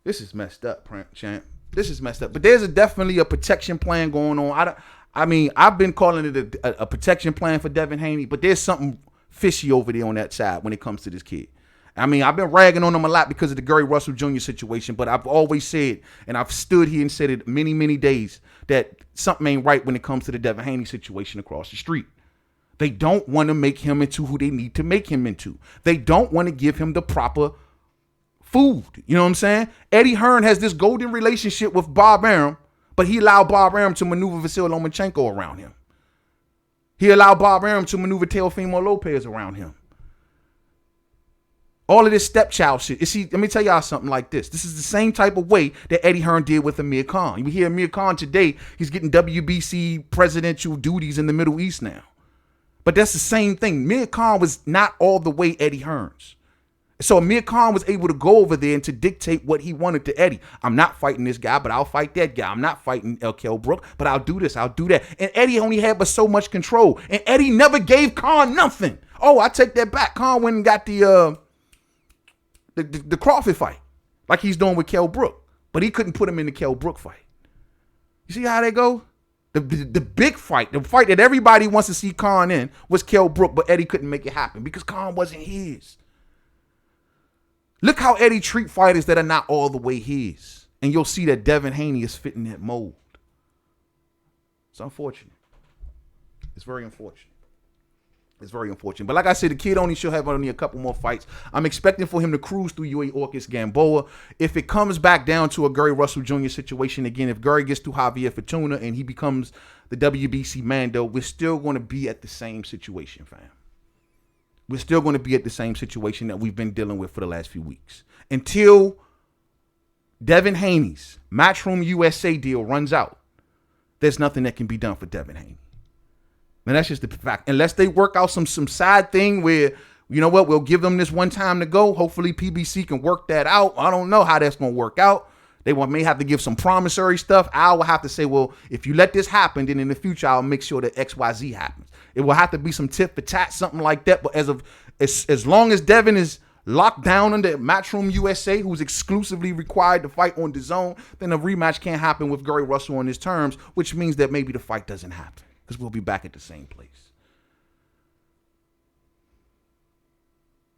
This is messed up, champ. This is messed up. But there's definitely a protection plan going on. I've been calling it a protection plan for Devin Haney, but there's something fishy over there on that side when it comes to this kid. I've been ragging on him a lot because of the Gary Russell Jr. situation, but I've always said, and I've stood here and said it many, many days, that something ain't right when it comes to the Devin Haney situation across the street. They don't want to make him into who they need to make him into. They don't want to give him the proper food. You know what I'm saying? Eddie Hearn has this golden relationship with Bob Arum, but he allowed Bob Arum to maneuver Vasyl Lomachenko around him. He allowed Bob Arum to maneuver Teofimo Lopez around him. All of this stepchild shit. You see, let me tell y'all something like this. This is the same type of way that Eddie Hearn did with Amir Khan. You hear Amir Khan today, he's getting WBC presidential duties in the Middle East now. But that's the same thing. Amir Khan was not all the way Eddie Hearn's. So Amir Khan was able to go over there and to dictate what he wanted to Eddie. I'm not fighting this guy, but I'll fight that guy. I'm not fighting Kell Brook, but I'll do this, I'll do that. And Eddie only had but so much control. And Eddie never gave Khan nothing. Oh, I take that back. Khan went and got the Crawford fight, like he's doing with Kell Brook. But he couldn't put him in the Kell Brook fight. You see how they go? The big fight, the fight that everybody wants to see Khan in, was Kell Brook, but Eddie couldn't make it happen because Khan wasn't his. Look how Eddie treat fighters that are not all the way his. And you'll see that Devin Haney is fitting that mold. It's unfortunate. It's very unfortunate. It's very unfortunate. But like I said, the kid only should have only a couple more fights. I'm expecting for him to cruise through Youriokis Gamboa. If it comes back down to a Gary Russell Jr. situation again, if Gary gets through Javier Fortuna and he becomes the WBC Mando, we're still going to be at the same situation, fam. We're still going to be at the same situation that we've been dealing with for the last few weeks. Until Devin Haney's Matchroom USA deal runs out, there's nothing that can be done for Devin Haney. And that's just the fact. Unless they work out some side thing where, you know what, we'll give them this one time to go. Hopefully PBC can work that out. I don't know how that's going to work out. They may have to give some promissory stuff. I will have to say, well, if you let this happen, then in the future, I'll make sure that XYZ happens. It will have to be some tit for tat, something like that. But as long as Devin is locked down under Matchroom USA, who's exclusively required to fight on DAZN, then a rematch can't happen with Gary Russell on his terms, which means that maybe the fight doesn't happen because we'll be back at the same place.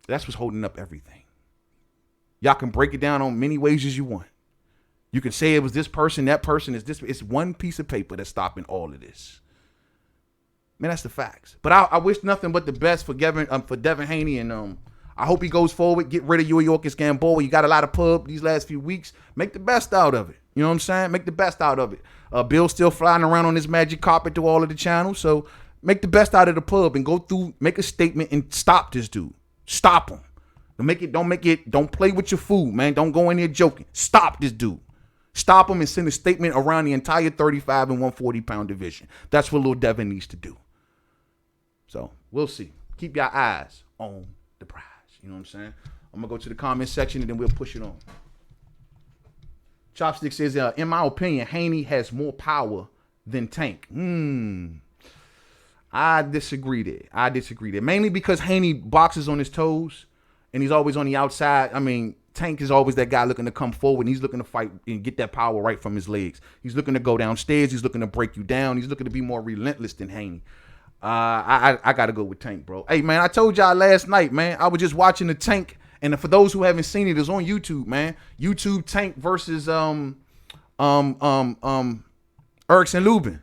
That's what's holding up everything. Y'all can break it down on many ways as you want. You can say it was this person, that person is this. It's one piece of paper that's stopping all of this. Man, that's the facts. But I wish nothing but the best for Devin Haney, and I hope he goes forward. Get rid of Youriokis Gamboa. You got a lot of pub these last few weeks. Make the best out of it. You know what I'm saying? Make the best out of it. Bill's still flying around on this magic carpet through all of the channels, so make the best out of the pub and go through, make a statement and stop this dude. Stop him. Don't play with your food, man. Don't go in there joking. Stop this dude. Stop him and send a statement around the entire 35 and 140-pound division. That's what Lil Devin needs to do. So we'll see. Keep your eyes on the prize. You know what I'm saying? I'm going to go to the comment section and then we'll push it on. Chopstick says, in my opinion, Haney has more power than Tank. I disagree there. Mainly because Haney boxes on his toes and he's always on the outside. I mean, Tank is always that guy looking to come forward, and he's looking to fight and get that power right from his legs. He's looking to go downstairs. He's looking to break you down. He's looking to be more relentless than Haney. I got to go with Tank, bro. Hey, man, I told y'all last night, man, I was just watching the Tank, and for those who haven't seen it, it's on YouTube, man. YouTube Tank versus Erickson Lubin.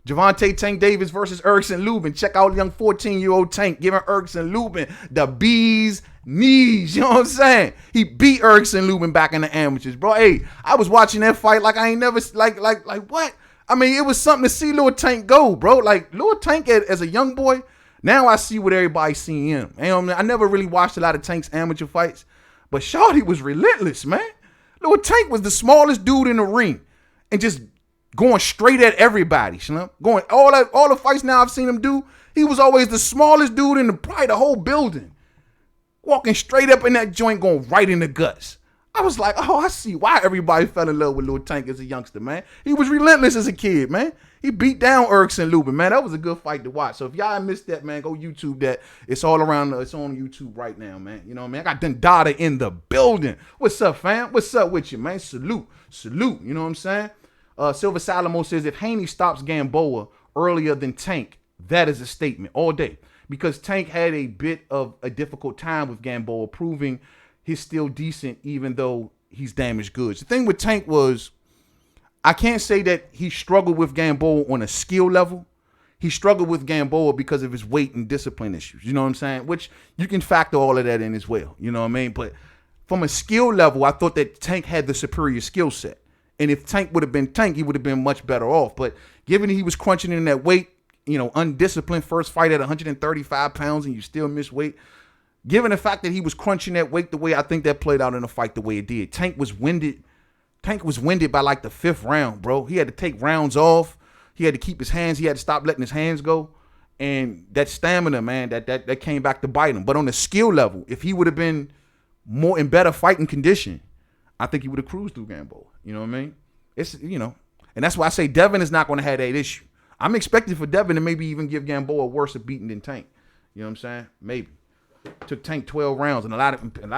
Javante Tank Davis versus Erickson Lubin. Check out young 14-year-old Tank giving Erickson Lubin the bee's knees. You know what I'm saying? He beat Erickson Lubin back in the amateurs, bro. Hey, I was watching that fight like I ain't never, like what? I mean, it was something to see Lil Tank go, bro. Like, Lil Tank as a young boy, now I see what everybody's seeing him. And I never really watched a lot of Tank's amateur fights, but Shawty was relentless, man. Lil Tank was the smallest dude in the ring and just going straight at everybody, you know? Going all the fights now I've seen him do, he was always the smallest dude in probably the whole building. Walking straight up in that joint, going right in the guts. I was like, oh, I see why everybody fell in love with Lil Tank as a youngster, man. He was relentless as a kid, man. He beat down Youriokis and Lubin, man. That was a good fight to watch. So if y'all missed that, man, go YouTube that. It's all around. It's on YouTube right now, man. You know what I mean? I got Dundada in the building. What's up, fam? What's up with you, man? Salute. You know what I'm saying? Silver Salamo says, if Haney stops Gamboa earlier than Tank, that is a statement all day. Because Tank had a bit of a difficult time with Gamboa, proving he's still decent even though he's damaged goods. The thing with Tank was, I can't say that he struggled with Gamboa on a skill level. He struggled with Gamboa because of his weight and discipline issues. You know what I'm saying? Which you can factor all of that in as well. You know what I mean? But from a skill level, I thought that Tank had the superior skill set. And if Tank would have been Tank, he would have been much better off. But given he was crunching in that weight, you know, undisciplined, first fight at 135 pounds and you still miss weight, given the fact that he was crunching that weight the way I think that played out in the fight the way it did. Tank was winded by like the 5th round, bro. He had to take rounds off. He had to keep his hands. He had to stop letting his hands go. And that stamina, man, that came back to bite him. But on the skill level, if he would have been more in better fighting condition, I think he would have cruised through Gamboa. You know what I mean? It's, you know, and that's why I say Devin is not going to have that issue. I'm expecting for Devin to maybe even give Gamboa a worse beating than Tank. You know what I'm saying? Maybe. Took Tank 12 rounds, and a lot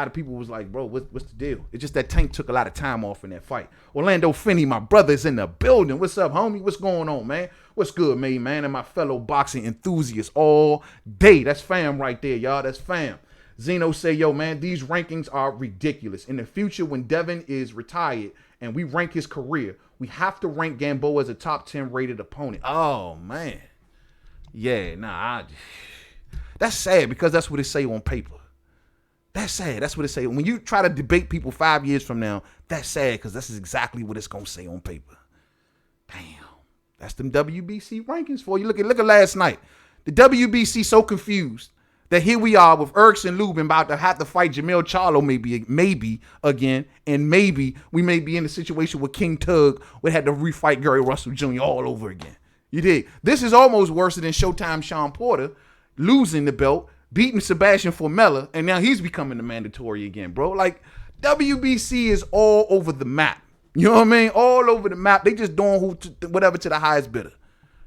of people was like, bro, what's the deal? It's just that Tank took a lot of time off in that fight. Orlando Finney, my brother, is in the building. What's up, homie? What's going on, man? What's good, man? And my fellow boxing enthusiasts all day. That's fam right there, y'all. That's fam. Zeno say, yo, man, these rankings are ridiculous. In the future, when Devin is retired and we rank his career, we have to rank Gamboa as a top 10 rated opponent. Oh, man. Yeah, nah, that's sad because that's what it say on paper. That's sad. That's what it say. When you try to debate people 5 years from now, that's sad because that's exactly what it's going to say on paper. Damn. That's them WBC rankings for you. Look at last night. The WBC so confused that here we are with Youriokis and Lubin about to have to fight Jamel Charlo maybe again, and maybe we may be in a situation where King Tug would have to refight Gary Russell Jr. all over again. You dig? This is almost worse than Showtime Sean Porter losing the belt, beating Sebastian Formella, and now he's becoming the mandatory again, bro. Like, WBC is all over the map. You know what I mean? All over the map. They just doing whatever to the highest bidder.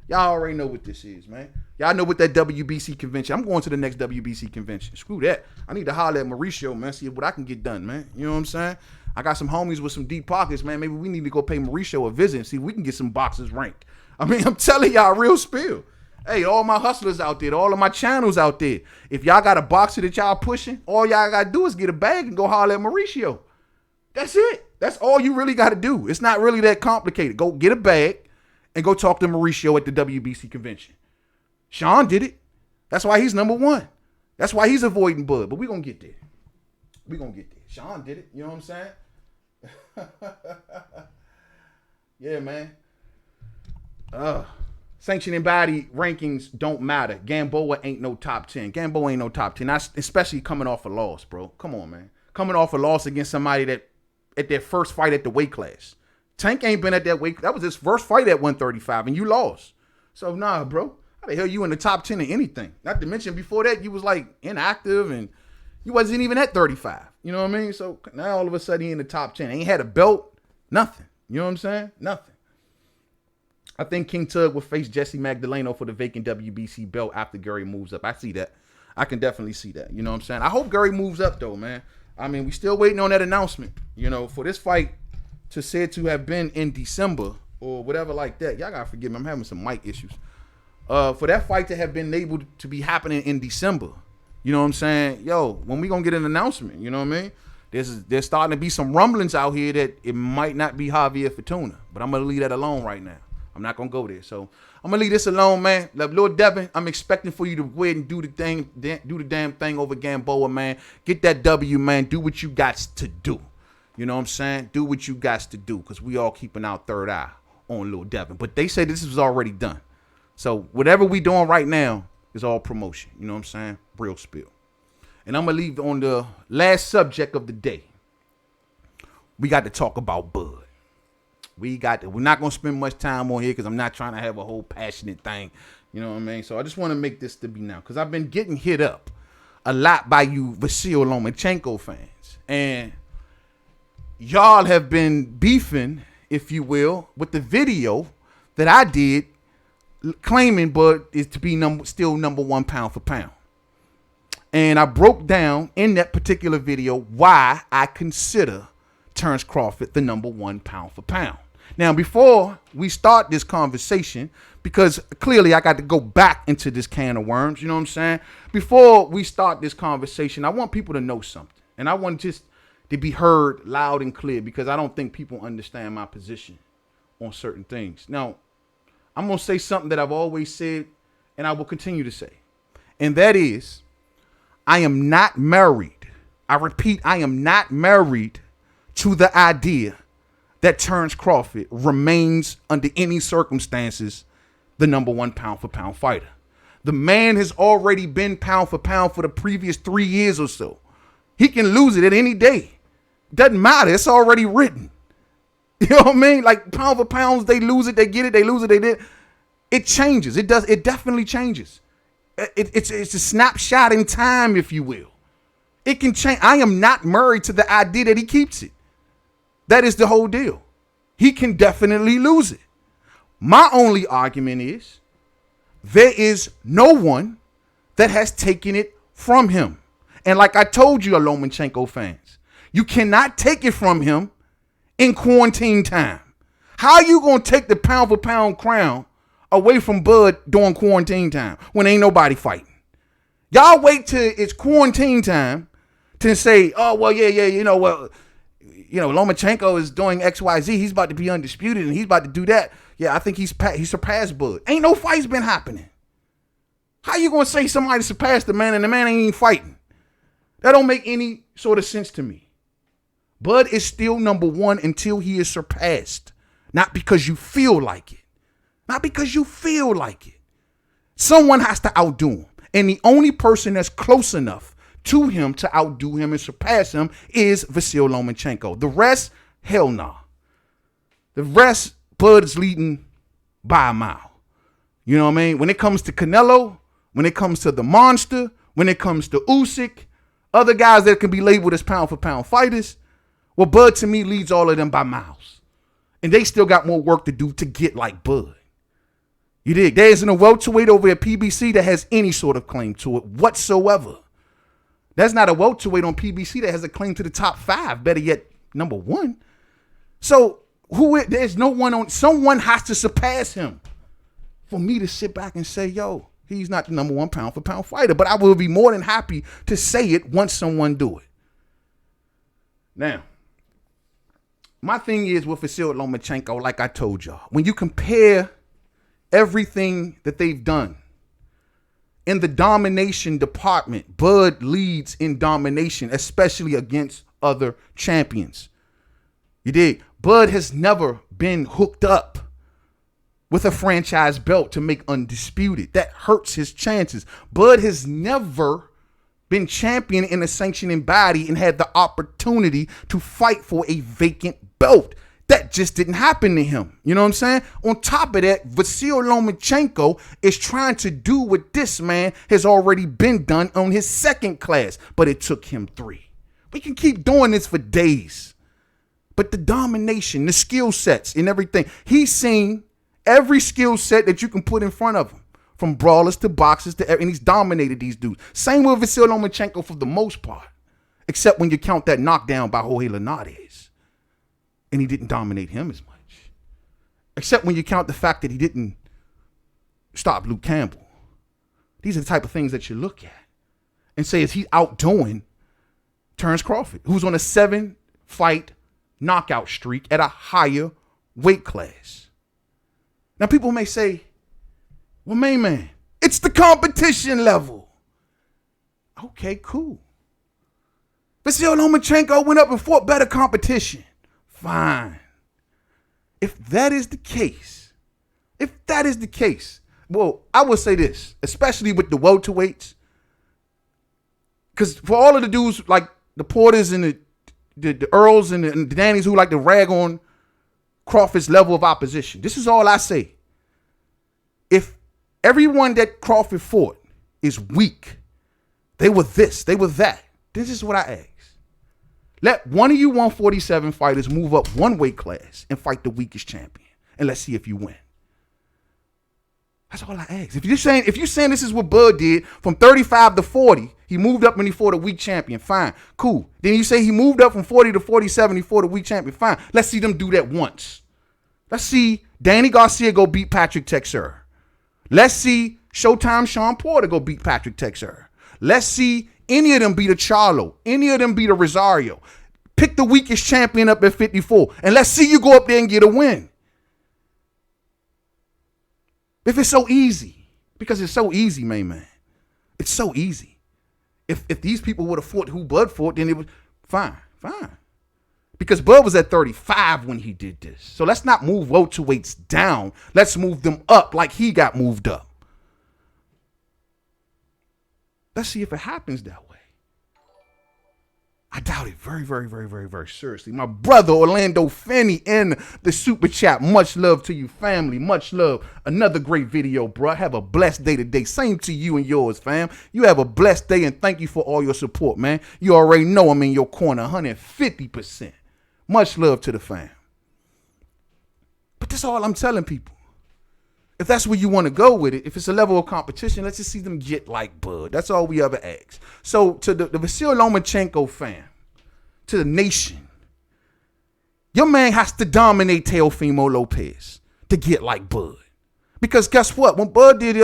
Y'all already know what this is, man. Y'all know what that WBC convention. I'm going to the next WBC convention. Screw that. I need to holler at Mauricio, man, see what I can get done, man. You know what I'm saying? I got some homies with some deep pockets, man. Maybe we need to go pay Mauricio a visit and see if we can get some boxers ranked. I mean, I'm telling y'all real spill. Hey, all my hustlers out there, all of my channels out there, if y'all got a boxer that y'all pushing, all y'all got to do is get a bag and go holler at Mauricio. That's it. That's all you really got to do. It's not really that complicated. Go get a bag and go talk to Mauricio at the WBC convention. Sean did it. That's why he's number one. That's why he's avoiding Bud. But we're going to get there. We're going to get there. Sean did it. You know what I'm saying? Yeah, man. Sanctioning body rankings don't matter. Gamboa ain't no top 10. Gamboa ain't no top 10. Especially coming off a loss, bro. Come on, man. Coming off a loss against somebody that at their first fight at the weight class. Tank ain't been at that weight. That was his first fight at 135, and you lost. So, nah, bro. How the hell you in the top 10 of anything? Not to mention, before that, you was, like, inactive, and you wasn't even at 35. You know what I mean? So, now all of a sudden, he in the top 10. Ain't had a belt. Nothing. You know what I'm saying? Nothing. I think King Tug will face Jesse Magdaleno for the vacant WBC belt after Gary moves up. I see that. I can definitely see that. You know what I'm saying? I hope Gary moves up, though, man. I mean, we still waiting on that announcement. You know, for this fight to said to have been in December or whatever like that. Y'all got to forgive me. I'm having some mic issues. For that fight to have been able to be happening in December, you know what I'm saying? Yo, when we going to get an announcement? You know what I mean? There's starting to be some rumblings out here that it might not be Javier Fortuna. But I'm going to leave that alone right now. I'm not going to go there. So I'm going to leave this alone, man. Lord Devin, I'm expecting for you to go ahead and do the damn thing over Gamboa, man. Get that W, man. Do what you got to do. You know what I'm saying? Do what you got to do because we all keeping our third eye on Lil Devin. But they say this was already done. So whatever we doing right now is all promotion. You know what I'm saying? Real spill. And I'm going to leave on the last subject of the day. We got to talk about Bud. We're not going to spend much time on here because I'm not trying to have a whole passionate thing. You know what I mean? So I just want to make this to be now because I've been getting hit up a lot by you Vasyl Lomachenko fans. And y'all have been beefing, if you will, with the video that I did claiming Bud is to be still number one pound for pound. And I broke down in that particular video why I consider Terence Crawford the number one pound for pound. Now, before we start this conversation, because clearly I got to go back into this can of worms, you know what I'm saying? Before we start this conversation, I want people to know something. And I want just to be heard loud and clear because I don't think people understand my position on certain things. Now, I'm going to say something that I've always said and I will continue to say. And that is, I am not married. I repeat, I am not married to the idea that Terence Crawford remains under any circumstances the number one pound for pound fighter. The man has already been pound for the previous 3 years or so. He can lose it at any day. Doesn't matter. It's already written. You know what I mean? Like pound for pounds, they lose it, they get it, they lose it, they did. It changes. It does. It definitely changes. It's a snapshot in time, if you will. It can change. I am not married to the idea that he keeps it. That is the whole deal. He can definitely lose it. My only argument is there is no one that has taken it from him. And like I told you, Lomachenko fans, you cannot take it from him in quarantine time. How you going to take the pound for pound crown away from Bud during quarantine time when ain't nobody fighting? Y'all wait till it's quarantine time to say, oh, well, Lomachenko is doing XYZ. He's about to be undisputed and he's about to do that. Yeah, I think he surpassed Bud. Ain't no fights been happening. How you going to say somebody surpassed the man and the man ain't even fighting? That don't make any sort of sense to me. Bud is still number one until he is surpassed. Not because you feel like it. Not because you feel like it. Someone has to outdo him. And the only person that's close enough to him to outdo him and surpass him is Vasyl Lomachenko. The rest, hell nah. The rest, Bud is leading by a mile. You know what I mean? When it comes to Canelo, when it comes to the Monster, when it comes to Usyk, other guys that can be labeled as pound for pound fighters, well, Bud to me leads all of them by miles. And they still got more work to do to get like Bud. You dig? There isn't a welterweight over at PBC that has any sort of claim to it whatsoever. That's not a welterweight on PBC that has a claim to the top 5, better yet, number 1. So there's no one on, someone has to surpass him for me to sit back and say, yo, he's not the number one pound for pound fighter. But I will be more than happy to say it once someone do it. Now, my thing is with Vasyl Lomachenko, like I told y'all, when you compare everything that they've done in the domination department, Bud leads in domination, especially against other champions. You dig? Bud has never been hooked up with a franchise belt to make undisputed. That hurts his chances. Bud has never been champion in a sanctioning body and had the opportunity to fight for a vacant belt. That just didn't happen to him. You know what I'm saying? On top of that, Vasyl Lomachenko is trying to do what this man has already been done on his second class, but it took him 3. We can keep doing this for days. But the domination, the skill sets and everything, he's seen every skill set that you can put in front of him, from brawlers to boxers and he's dominated these dudes. Same with Vasyl Lomachenko for the most part, except when you count that knockdown by Jorge Linares. And he didn't dominate him as much. Except when you count the fact that he didn't stop Luke Campbell. These are the type of things that you look at and say, is he outdoing Terence Crawford, who's on a 7-fight knockout streak at a higher weight class? Now, people may say, well, Mainman, it's the competition level. Okay, cool. Vasyl Lomachenko went up and fought better competition. Fine. if that is the case, well, I would say this, especially with the welterweights, because for all of the dudes like the Porters and the Earls and the Dannies who like to rag on Crawford's level of opposition, this is all I say. If everyone that Crawford fought is weak, they were this, they were that, this is what I ask. Let one of you 147 fighters move up one weight class and fight the weakest champion, and let's see if you win. That's all I ask. If you're saying this is what Bud did from 35 to 40, he moved up and he fought a weak champion, fine, cool. Then you say he moved up from 40 to 47, he fought a weak champion, fine. Let's see them do that once. Let's see Danny Garcia go beat Patrick Teixeira. Let's see Showtime Sean Porter go beat Patrick Teixeira. Let's see any of them beat a Charlo, any of them beat a Rosario. Pick the weakest champion up at 54, and let's see you go up there and get a win. If it's so easy, because it's so easy, man. It's so easy. If these people would have fought who Bud fought, then it was fine. Because Bud was at 35 when he did this. So let's not move welterweights down. Let's move them up like he got moved up. Let's see if it happens that way. I doubt it very, very, very, very, very seriously. My brother Orlando Finney in the super chat. Much love to you, family. Much love. Another great video, bro. Have a blessed day today. Same to you and yours, fam. You have a blessed day, and thank you for all your support, man. You already know I'm in your corner, 150%. Much love to the fam. But that's all I'm telling people. If that's where you want to go with it, if it's a level of competition, let's just see them get like Bud. That's all we ever ask. So to the Vasyl Lomachenko fan, to the nation, your man has to dominate Teofimo Lopez to get like Bud. Because guess what? When Bud did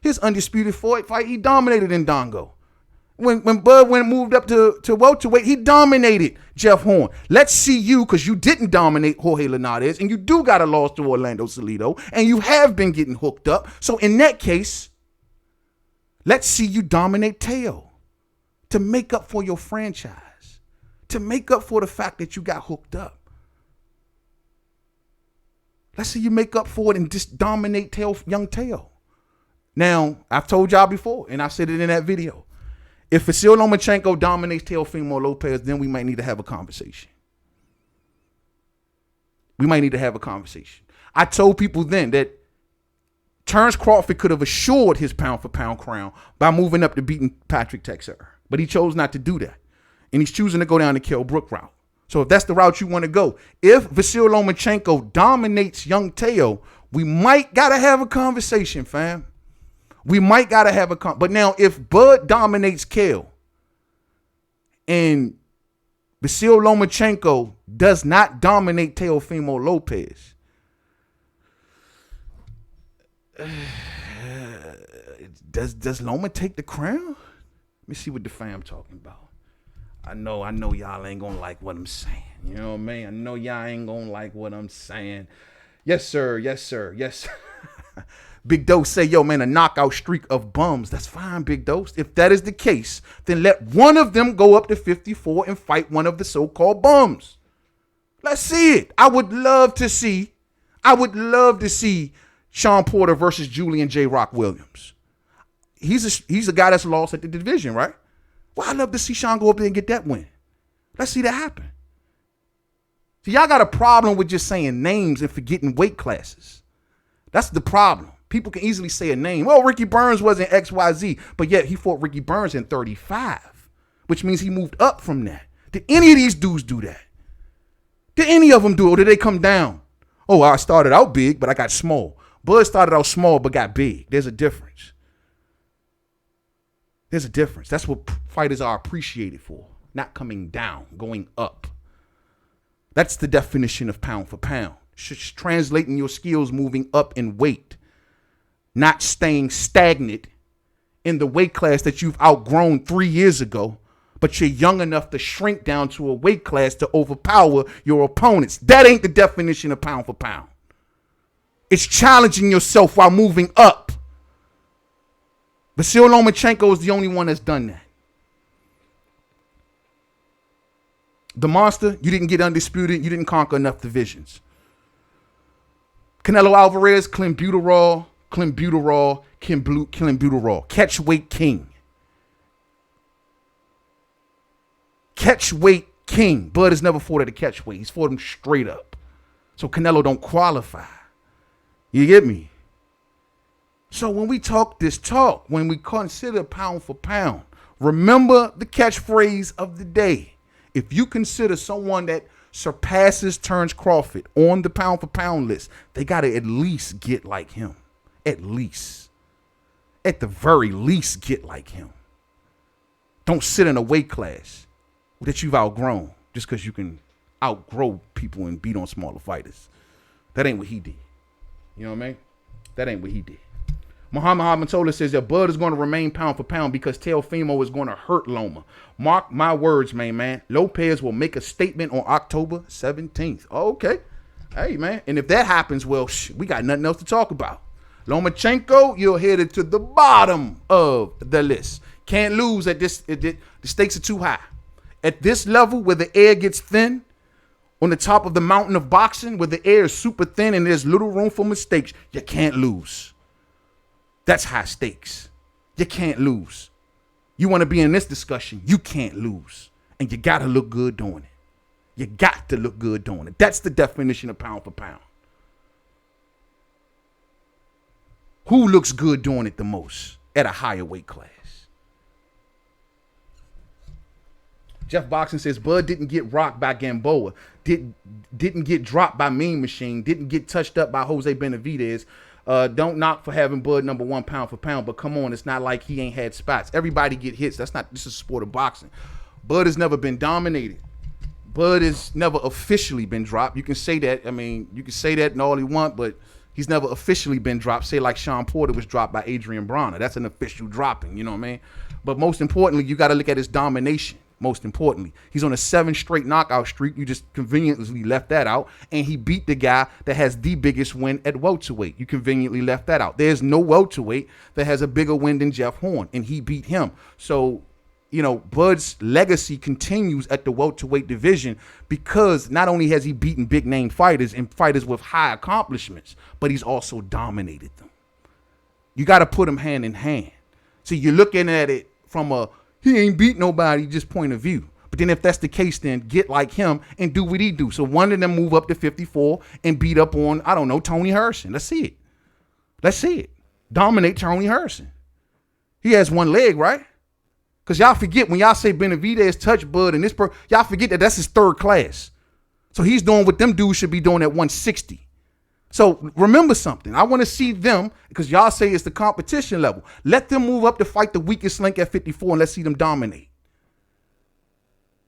his undisputed fight, he dominated Ndongo. When Bud moved up to welterweight, he dominated Jeff Horn. Let's see you, because you didn't dominate Jorge Linares, and you do got a loss to Orlando Salido, and you have been getting hooked up. So in that case, let's see you dominate Teo to make up for your franchise, to make up for the fact that you got hooked up. Let's see you make up for it and just dominate young Teo. Now, I've told y'all before, and I said it in that video. If Vasyl Lomachenko dominates Teofimo Lopez, then we might need to have a conversation. I told people then that Terence Crawford could have assured his pound-for-pound crown by moving up to beating Patrick Teixeira. But he chose not to do that. And he's choosing to go down the Kell Brook route. So if that's the route you want to go, if Vasyl Lomachenko dominates young Teo, we might got to have a conversation, fam. But now if Bud dominates Kell and Vasyl Lomachenko does not dominate Teofimo Lopez, does Loma take the crown? Let me see what the fam talking about. I know y'all ain't gonna like what I'm saying. You know what I mean? I know y'all ain't gonna like what I'm saying. Yes, sir. Big Dose say, yo, man, a knockout streak of bums. That's fine, Big Dose. If that is the case, then let one of them go up to 54 and fight one of the so-called bums. Let's see it. I would love to see Sean Porter versus Julian J. Rock Williams. He's a guy that's lost at the division, right? Well, I'd love to see Sean go up there and get that win. Let's see that happen. See, y'all got a problem with just saying names and forgetting weight classes. That's the problem. People can easily say a name. Well, Ricky Burns was in XYZ, but yet he fought Ricky Burns in 35, which means he moved up from that. Did any of these dudes do that? Did any of them do it, or did they come down? Oh, I started out big, but I got small. Bud started out small, but got big. There's a difference. That's what fighters are appreciated for. Not coming down, going up. That's the definition of pound for pound. Translating your skills moving up in weight. Not staying stagnant in the weight class that you've outgrown 3 years ago, but you're young enough to shrink down to a weight class to overpower your opponents. That ain't the definition of pound for pound. It's challenging yourself while moving up. Vasyl Lomachenko is the only one that's done that. The monster, you didn't get undisputed. You didn't conquer enough divisions. Canelo Alvarez, clenbuterol, clenbuterol. Catchweight king. Catchweight king. Bud has never fought at a catchweight. He's fought him straight up. So Canelo don't qualify. You get me? So when we talk this talk, when we consider pound for pound, remember the catchphrase of the day. If you consider someone that surpasses Terence Crawford on the pound for pound list, they got to at least get like him. At least. At the very least, get like him. Don't sit in a weight class that you've outgrown just because you can outgrow people and beat on smaller fighters. That ain't what he did. You know what I mean? That ain't what he did. Muhammad Hamatola says that Bud is going to remain pound for pound because Teofimo is going to hurt Loma. Mark my words, man. Lopez will make a statement on October 17th. Oh, okay. Hey, man. And if that happens, well, we got nothing else to talk about. Lomachenko, you're headed to the bottom of the list. Can't lose at this. The stakes are too high. At this level where the air gets thin, on the top of the mountain of boxing, where the air is super thin and there's little room for mistakes, you can't lose. That's high stakes. You can't lose. You want to be in this discussion, you can't lose. And you got to look good doing it. You got to look good doing it. That's the definition of pound for pound. Who looks good doing it the most at a higher weight class? Jeff Boxing says Bud didn't get rocked by Gamboa, didn't get dropped by Mean Machine, didn't get touched up by Jose Benavidez. Don't knock for having Bud number one pound for pound, but come on, it's not like he ain't had spots. Everybody get hits. This is a sport of boxing. Bud has never been dominated. Bud has never officially been dropped. You can say that. I mean, you can say that and all you want, but he's never officially been dropped. Say like Sean Porter was dropped by Adrian Bronner. That's an official dropping, you know what I mean? But most importantly, you got to look at his domination. Most importantly, he's on a 7 straight knockout streak. You just conveniently left that out. And he beat the guy that has the biggest win at welterweight. You conveniently left that out. There's no welterweight that has a bigger win than Jeff Horn, and he beat him. So, you know, Bud's legacy continues at the welterweight division because not only has he beaten big name fighters and fighters with high accomplishments, but he's also dominated them. You got to put them hand in hand. So you're looking at it from a he ain't beat nobody just point of view. But then if that's the case, then get like him and do what he do. So one of them move up to 54 and beat up on, I don't know, Tony Harrison. Let's see it. Let's see it. Dominate Tony Harrison. He has one leg, right? Because y'all forget when y'all say Benavidez touch Bud and this y'all forget that that's his third class. So he's doing what them dudes should be doing at 160. So remember something. I want to see them, because y'all say it's the competition level. Let them move up to fight the weakest link at 54 and let's see them dominate.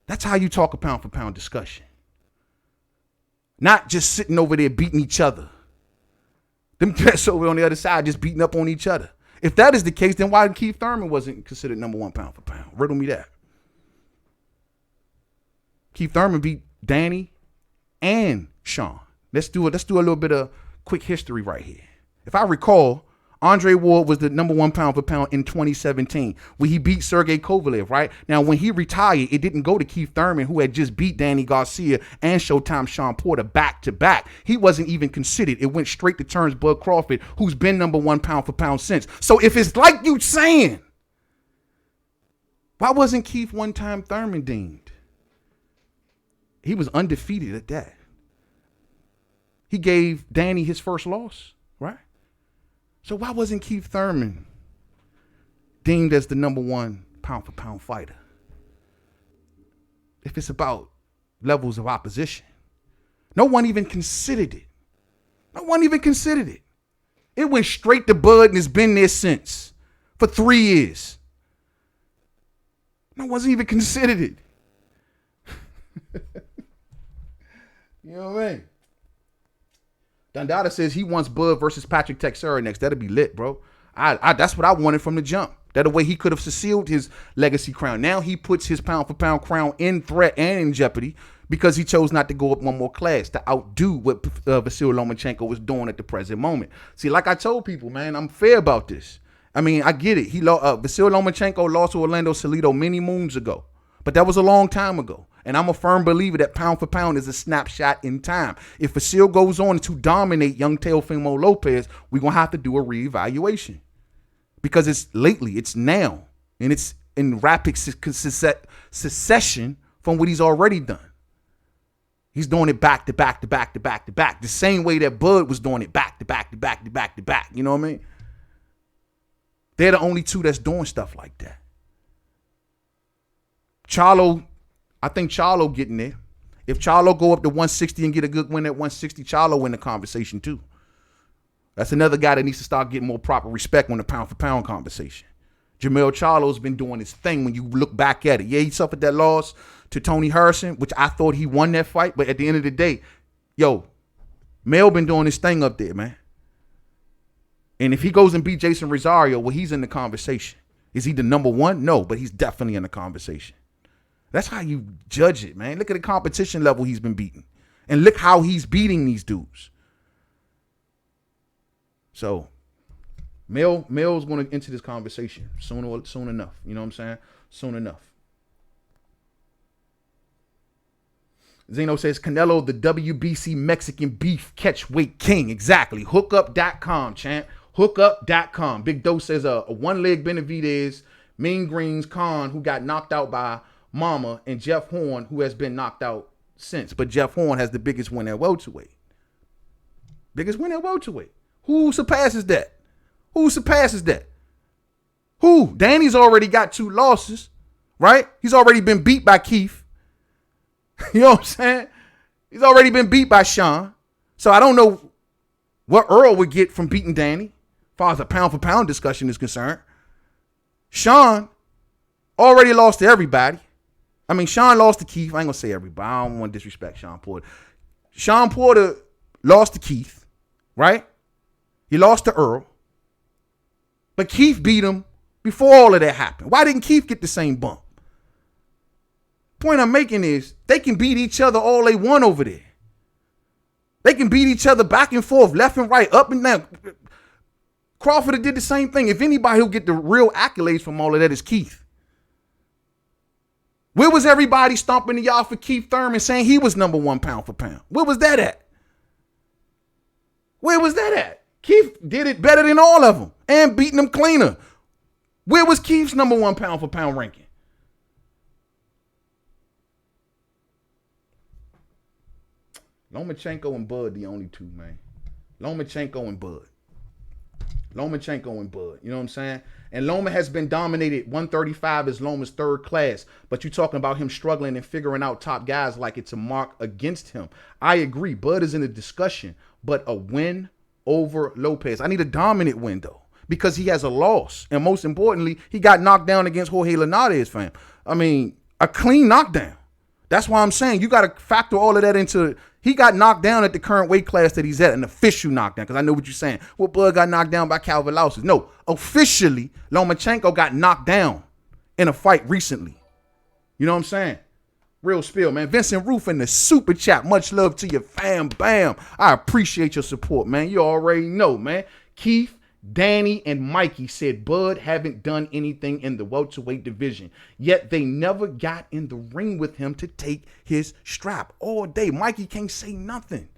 That's how you talk a pound for pound discussion. Not just sitting over there beating each other. Them cats over on the other side just beating up on each other. If that is the case, then why Keith Thurman wasn't considered number one pound for pound? Riddle me that. Keith Thurman beat Danny and Sean. Let's do a little bit of quick history right here. If I recall, Andre Ward was the number one pound for pound in 2017 when he beat Sergey Kovalev, right? Now, when he retired, it didn't go to Keith Thurman, who had just beat Danny Garcia and Showtime Sean Porter back to back. He wasn't even considered. It went straight to Terence Bud Crawford, who's been number one pound for pound since. So if it's like you saying, why wasn't Keith one-time Thurman deemed? He was undefeated at that. He gave Danny his first loss, right? So why wasn't Keith Thurman deemed as the number one pound for pound fighter? If it's about levels of opposition. No one even considered it. No one even considered it. It went straight to Bud and it's been there since. For 3 years. No one's even considered it. You know what I mean? Dundada says he wants Bud versus Patrick Teixeira next. That'd be lit, bro. That's what I wanted from the jump. That the way he could have sealed his legacy crown. Now he puts his pound for pound crown in threat and in jeopardy because he chose not to go up one more class to outdo what Vasyl Lomachenko was doing at the present moment. See, like I told people, man, I'm fair about this. I mean, I get it. Vasyl Lomachenko lost to Orlando Salido many moons ago, but that was a long time ago. And I'm a firm believer that pound for pound is a snapshot in time. If Vasyl goes on to dominate young Teofimo Lopez, we're going to have to do a reevaluation. Because it's lately, it's now, and it's in rapid succession from what he's already done. He's doing it back to back to back to back to back. The same way that Bud was doing it back to back to back to back to back. You know what I mean? They're the only two that's doing stuff like that. Charlo, I think Charlo getting there. If Charlo go up to 160 and get a good win at 160, Charlo win the conversation too. That's another guy that needs to start getting more proper respect on the pound for pound conversation. Jermell Charlo's been doing his thing when you look back at it. Yeah, he suffered that loss to Tony Harrison, which I thought he won that fight. But at the end of the day, Mel been doing his thing up there, man. And if he goes and beat Jason Rosario, well, he's in the conversation. Is he the number one? No, but he's definitely in the conversation. That's how you judge it, man. Look at the competition level he's been beating. And look how he's beating these dudes. So, Mel's going to enter this conversation soon enough. You know what I'm saying? Soon enough. Zeno says, Canelo, the WBC Mexican beef catchweight king. Exactly. Hookup.com, champ. Hookup.com. Big Doe says a one-leg Benavidez, Mean Greens, Khan, who got knocked out by Mama, and Jeff Horn, who has been knocked out since. But Jeff Horn has the biggest win at welterweight. Biggest win at welterweight. Who surpasses that? Who surpasses that? Who? Danny's already got 2 losses, right? He's already been beat by Keith. You know what I'm saying? He's already been beat by Sean. So I don't know what Earl would get from beating Danny, as far as a pound for pound discussion is concerned. Sean already lost to everybody. I mean, Sean lost to Keith. I ain't gonna say everybody. I don't want to disrespect Sean Porter. Sean Porter lost to Keith, right? He lost to Earl. But Keith beat him before all of that happened. Why didn't Keith get the same bump? Point I'm making is they can beat each other all they want over there. They can beat each other back and forth, left and right, up and down. Crawford did the same thing. If anybody who'll get the real accolades from all of that is Keith. Where was everybody stomping the y'all for Keith Thurman saying he was number 1 pound for pound? Where was that at? Where was that at? Keith did it better than all of them and beating them cleaner. Where was Keith's number 1 pound for pound ranking? Lomachenko and Bud, the only two, man. Lomachenko and Bud. Lomachenko and Bud. You know what I'm saying? And Loma has been dominated. 135 is Loma's 3rd class. But you're talking about him struggling and figuring out top guys like it's a mark against him. I agree. Bud is in the discussion. But a win over Lopez. I need a dominant win, though. Because he has a loss. And most importantly, he got knocked down against Jorge Linares, fam. I mean, a clean knockdown. That's why I'm saying you got to factor all of that into. He got knocked down at the current weight class that he's at, an official knockdown. Because I know what you're saying. Well, Bud got knocked down by Calvin Lawson. No, officially, Lomachenko got knocked down in a fight recently. You know what I'm saying? Real spill, man. Vincent Roof in the super chat. Much love to you, fam. Bam. I appreciate your support, man. You already know, man. Keith, Danny, and Mikey said Bud haven't done anything in the welterweight division, yet they never got in the ring with him to take his strap all day. Mikey can't say nothing.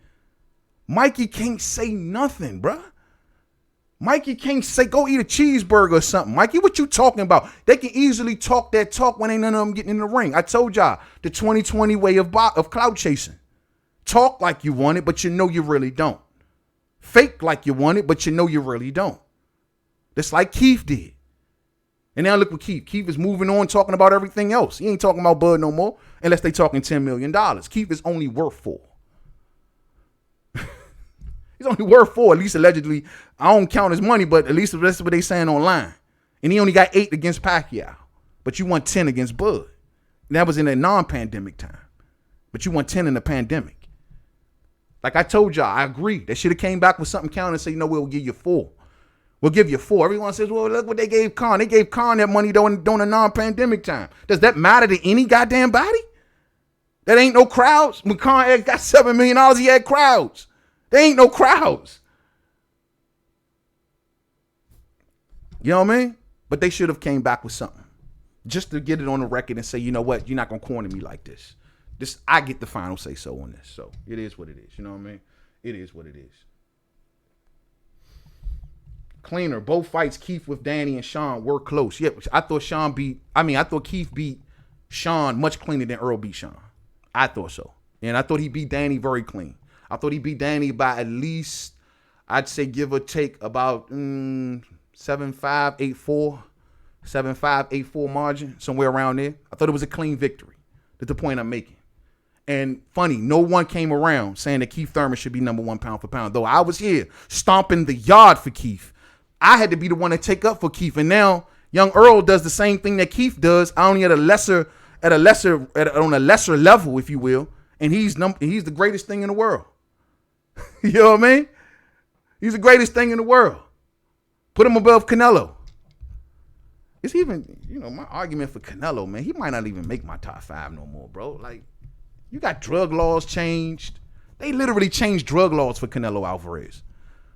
Mikey can't say nothing, bruh. Mikey can't say, go eat a cheeseburger or something. Mikey, what you talking about? They can easily talk that talk when ain't none of them getting in the ring. I told y'all, the 2020 way of clout chasing. Talk like you want it, but you know you really don't. Fake like you want it, but you know you really don't. That's like Keith did. And now look what Keith. Keith is moving on, talking about everything else. He ain't talking about Bud no more, unless they talking $10 million. Keith is only worth 4. He's only worth 4, at least allegedly. I don't count his money, but at least that's what they saying online. And he only got 8 against Pacquiao. But you won 10 against Bud. And that was in a non-pandemic time. But you won 10 in the pandemic. Like I told y'all, I agree. They should have came back with something counting and say, you know, we'll give you 4. We'll give you 4. Everyone says, well, look what they gave Khan. They gave Khan that money during a non-pandemic time. Does that matter to any goddamn body? That ain't no crowds. When Khan got $7 million, he had crowds. There ain't no crowds. You know what I mean? But they should have came back with something. Just to get it on the record and say, you know what? You're not going to corner me like this. I get the final say so on this. So it is what it is. You know what I mean? It is what it is. Cleaner. Both fights, Keith with Danny and Sean, were close. Yeah, I thought Keith beat Sean much cleaner than Earl beat Sean. I thought so. And I thought he beat Danny very clean. I thought he beat Danny by at least, I'd say give or take about 7-5, 8-4. 7-5, 8-4 margin, somewhere around there. I thought it was a clean victory. That's the point I'm making. And funny, no one came around saying that Keith Thurman should be number 1 pound for pound. Though I was here stomping the yard for Keith. I had to be the one to take up for Keith. And now young Earl does the same thing that Keith does, only on a lesser level, if you will. And he's the greatest thing in the world. You know what I mean? He's the greatest thing in the world. Put him above Canelo. It's even, my argument for Canelo, man, he might not even make my top 5 no more, bro. Like, you got drug laws changed. They literally changed drug laws for Canelo Alvarez.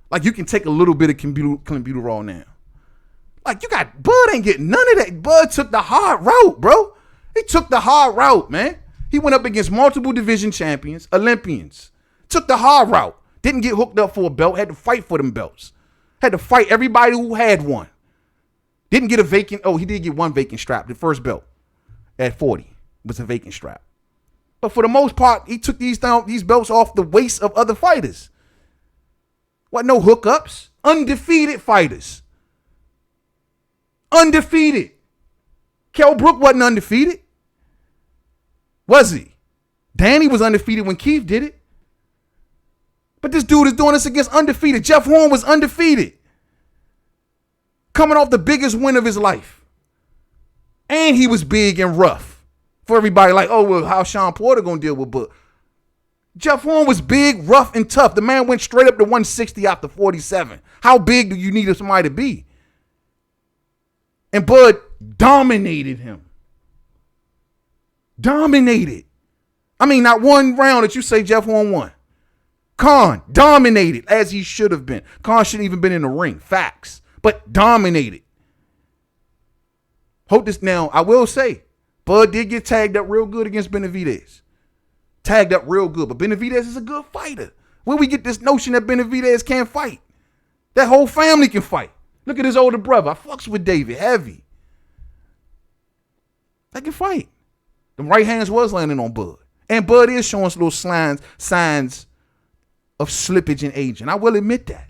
Like, you can take a little bit of clenbuterol now. Like, Bud ain't getting none of that. Bud took the hard route, bro. He took the hard route, man. He went up against multiple division champions, Olympians. Took the hard route. Didn't get hooked up for a belt. Had to fight for them belts. Had to fight everybody who had one. Didn't get a vacant. Oh, he did get one vacant strap. The first belt at 40 was a vacant strap. But for the most part, he took these belts off the waist of other fighters. What? No hookups. Undefeated fighters. Undefeated. Kell Brook wasn't undefeated. Was he? Danny was undefeated when Keith did it. But this dude is doing this against undefeated. Jeff Horn was undefeated. Coming off the biggest win of his life. And he was big and rough. For everybody like, oh, well, how Sean Porter gonna deal with Bud? Jeff Horn was big, rough, and tough. The man went straight up to 160 after 47. How big do you need somebody to be? And Bud dominated him. Dominated. I mean, not one round that you say Jeff Horn won. Khan dominated as he should have been. Khan shouldn't even been in the ring. Facts. But dominated. Hope this now. I will say, Bud did get tagged up real good against Benavidez. Tagged up real good. But Benavidez is a good fighter. Where we get this notion that Benavidez can't fight? That whole family can fight. Look at his older brother. I fucks with David. Heavy. They can fight. The right hands was landing on Bud. And Bud is showing some little signs of slippage in aging. I will admit that.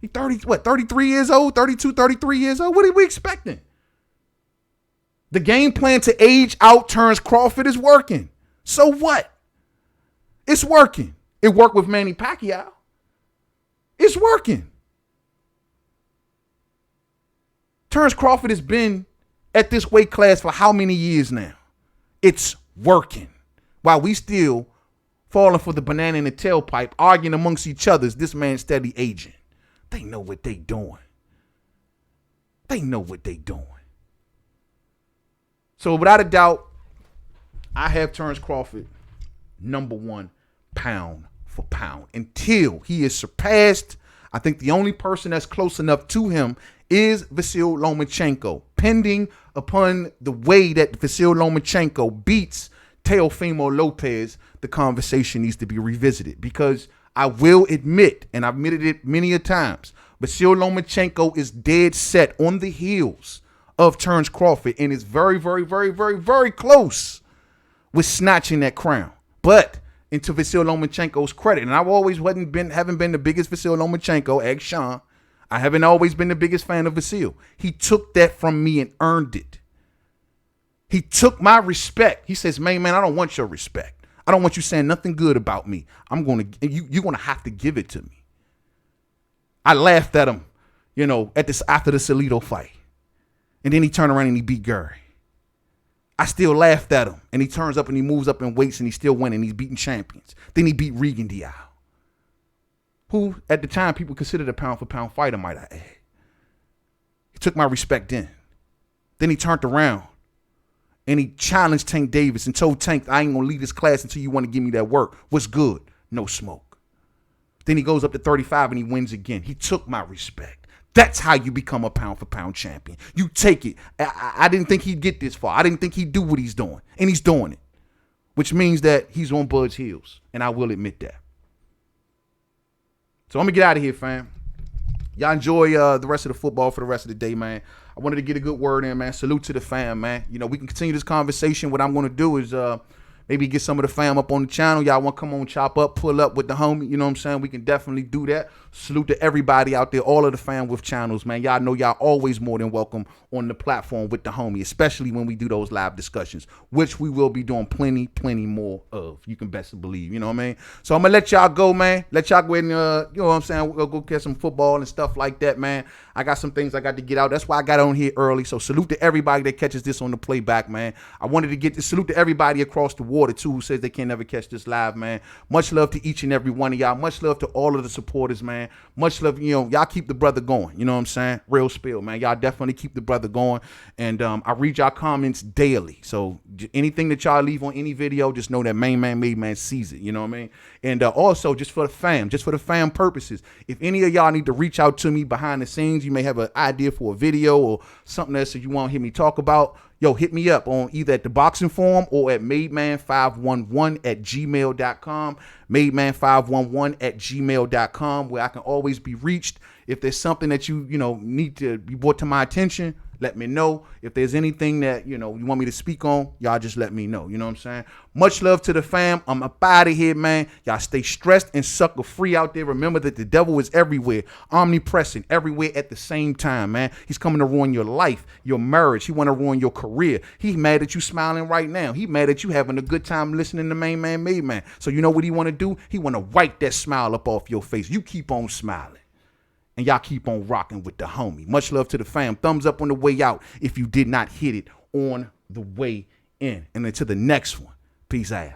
He 33 years old, 32, 33 years old. What are we expecting? The game plan to age out Terence Crawford is working. So what? It's working. It worked with Manny Pacquiao. It's working. Terence Crawford has been at this weight class for how many years now? It's working. While we still falling for the banana in the tailpipe, arguing amongst each other, this man's steady aging. They know what they doing. They know what they doing. So without a doubt, I have Terence Crawford number 1 pound for pound until he is surpassed. I think the only person that's close enough to him is Vasyl Lomachenko, pending upon the way that Vasyl Lomachenko beats Teofimo Lopez. The conversation needs to be revisited because I will admit, and I've admitted it many a times, Vasyl Lomachenko is dead set on the heels of Terence Crawford and is very, very, very, very, very close with snatching that crown. But into Vasyl Lomachenko's credit, and I've always haven't been the biggest Vasyl Lomachenko, ex Sean. I haven't always been the biggest fan of Vasyl. He took that from me and earned it. He took my respect. He says, man, I don't want your respect. I don't want you saying nothing good about me. You're gonna have to give it to me. I laughed at him, after the Salido fight. And then he turned around and he beat Gary. I still laughed at him. And he turns up and he moves up in weights and he's still winning. He's beating champions. Then he beat Regan Diao, who at the time people considered a pound for pound fighter, might I add. He took my respect then. Then he turned around and he challenged Tank Davis and told Tank, I ain't gonna leave this class until you want to give me that work. What's good? No smoke. Then he goes up to 35 and he wins again. He took my respect. That's how you become a pound for pound champion. You take it. I didn't think he'd get this far. I didn't think he'd do what he's doing. And he's doing it. which means that he's on Bud's heels, and I will admit that. So I'm going to get out of here, fam. Y'all enjoy the rest of the football for the rest of the day, man. I wanted to get a good word in, man. Salute to the fam, man. You know, we can continue this conversation. What I'm going to do is maybe get some of the fam up on the channel. Y'all want to come on, chop up, pull up with the homie. You know what I'm saying? We can definitely do that. Salute to everybody out there, all of the fam with channels, man. Y'all know y'all always more than welcome on the platform with the homie, especially when we do those live discussions, which we will be doing plenty more of. You can best believe, you know what I mean? So I'm going to let y'all go, man. Let y'all go ahead and, you know what I'm saying, we'll go catch some football and stuff like that, man. I got some things I got to get out. That's why I got on here early. So salute to everybody that catches this on the playback, man. I wanted to get the salute to everybody across the water, too, who says they can't never catch this live, man. Much love to each and every one of y'all. Much love to all of the supporters, man. Much love, you know, y'all keep the brother going. You know what I'm saying? Real spill, man. Y'all definitely keep the brother going. And I read y'all comments daily. So anything that y'all leave on any video, just know that Mainman Mademan sees it. You know what I mean? And also, just for the fam purposes, if any of y'all need to reach out to me behind the scenes, you may have an idea for a video or something else that you want to hear me talk about, yo, hit me up on either at the Boxing Forum or at mademan511@gmail.com, mademan511@gmail.com, where I can always be reached. If there's something that you need to be brought to my attention, let me know. If there's anything that, you want me to speak on, y'all just let me know. You know what I'm saying? Much love to the fam. I'm up out of here, man. Y'all stay stressed and sucker free out there. Remember that the devil is everywhere, omnipresent, everywhere at the same time, man. He's coming to ruin your life, your marriage. He want to ruin your career. He's mad at you smiling right now. He mad at you having a good time listening to Mainman Mademan. So you know what he want to do? He want to wipe that smile up off your face. You keep on smiling. And y'all keep on rocking with the homie. Much love to the fam. Thumbs up on the way out if you did not hit it on the way in. And until the next one, peace out.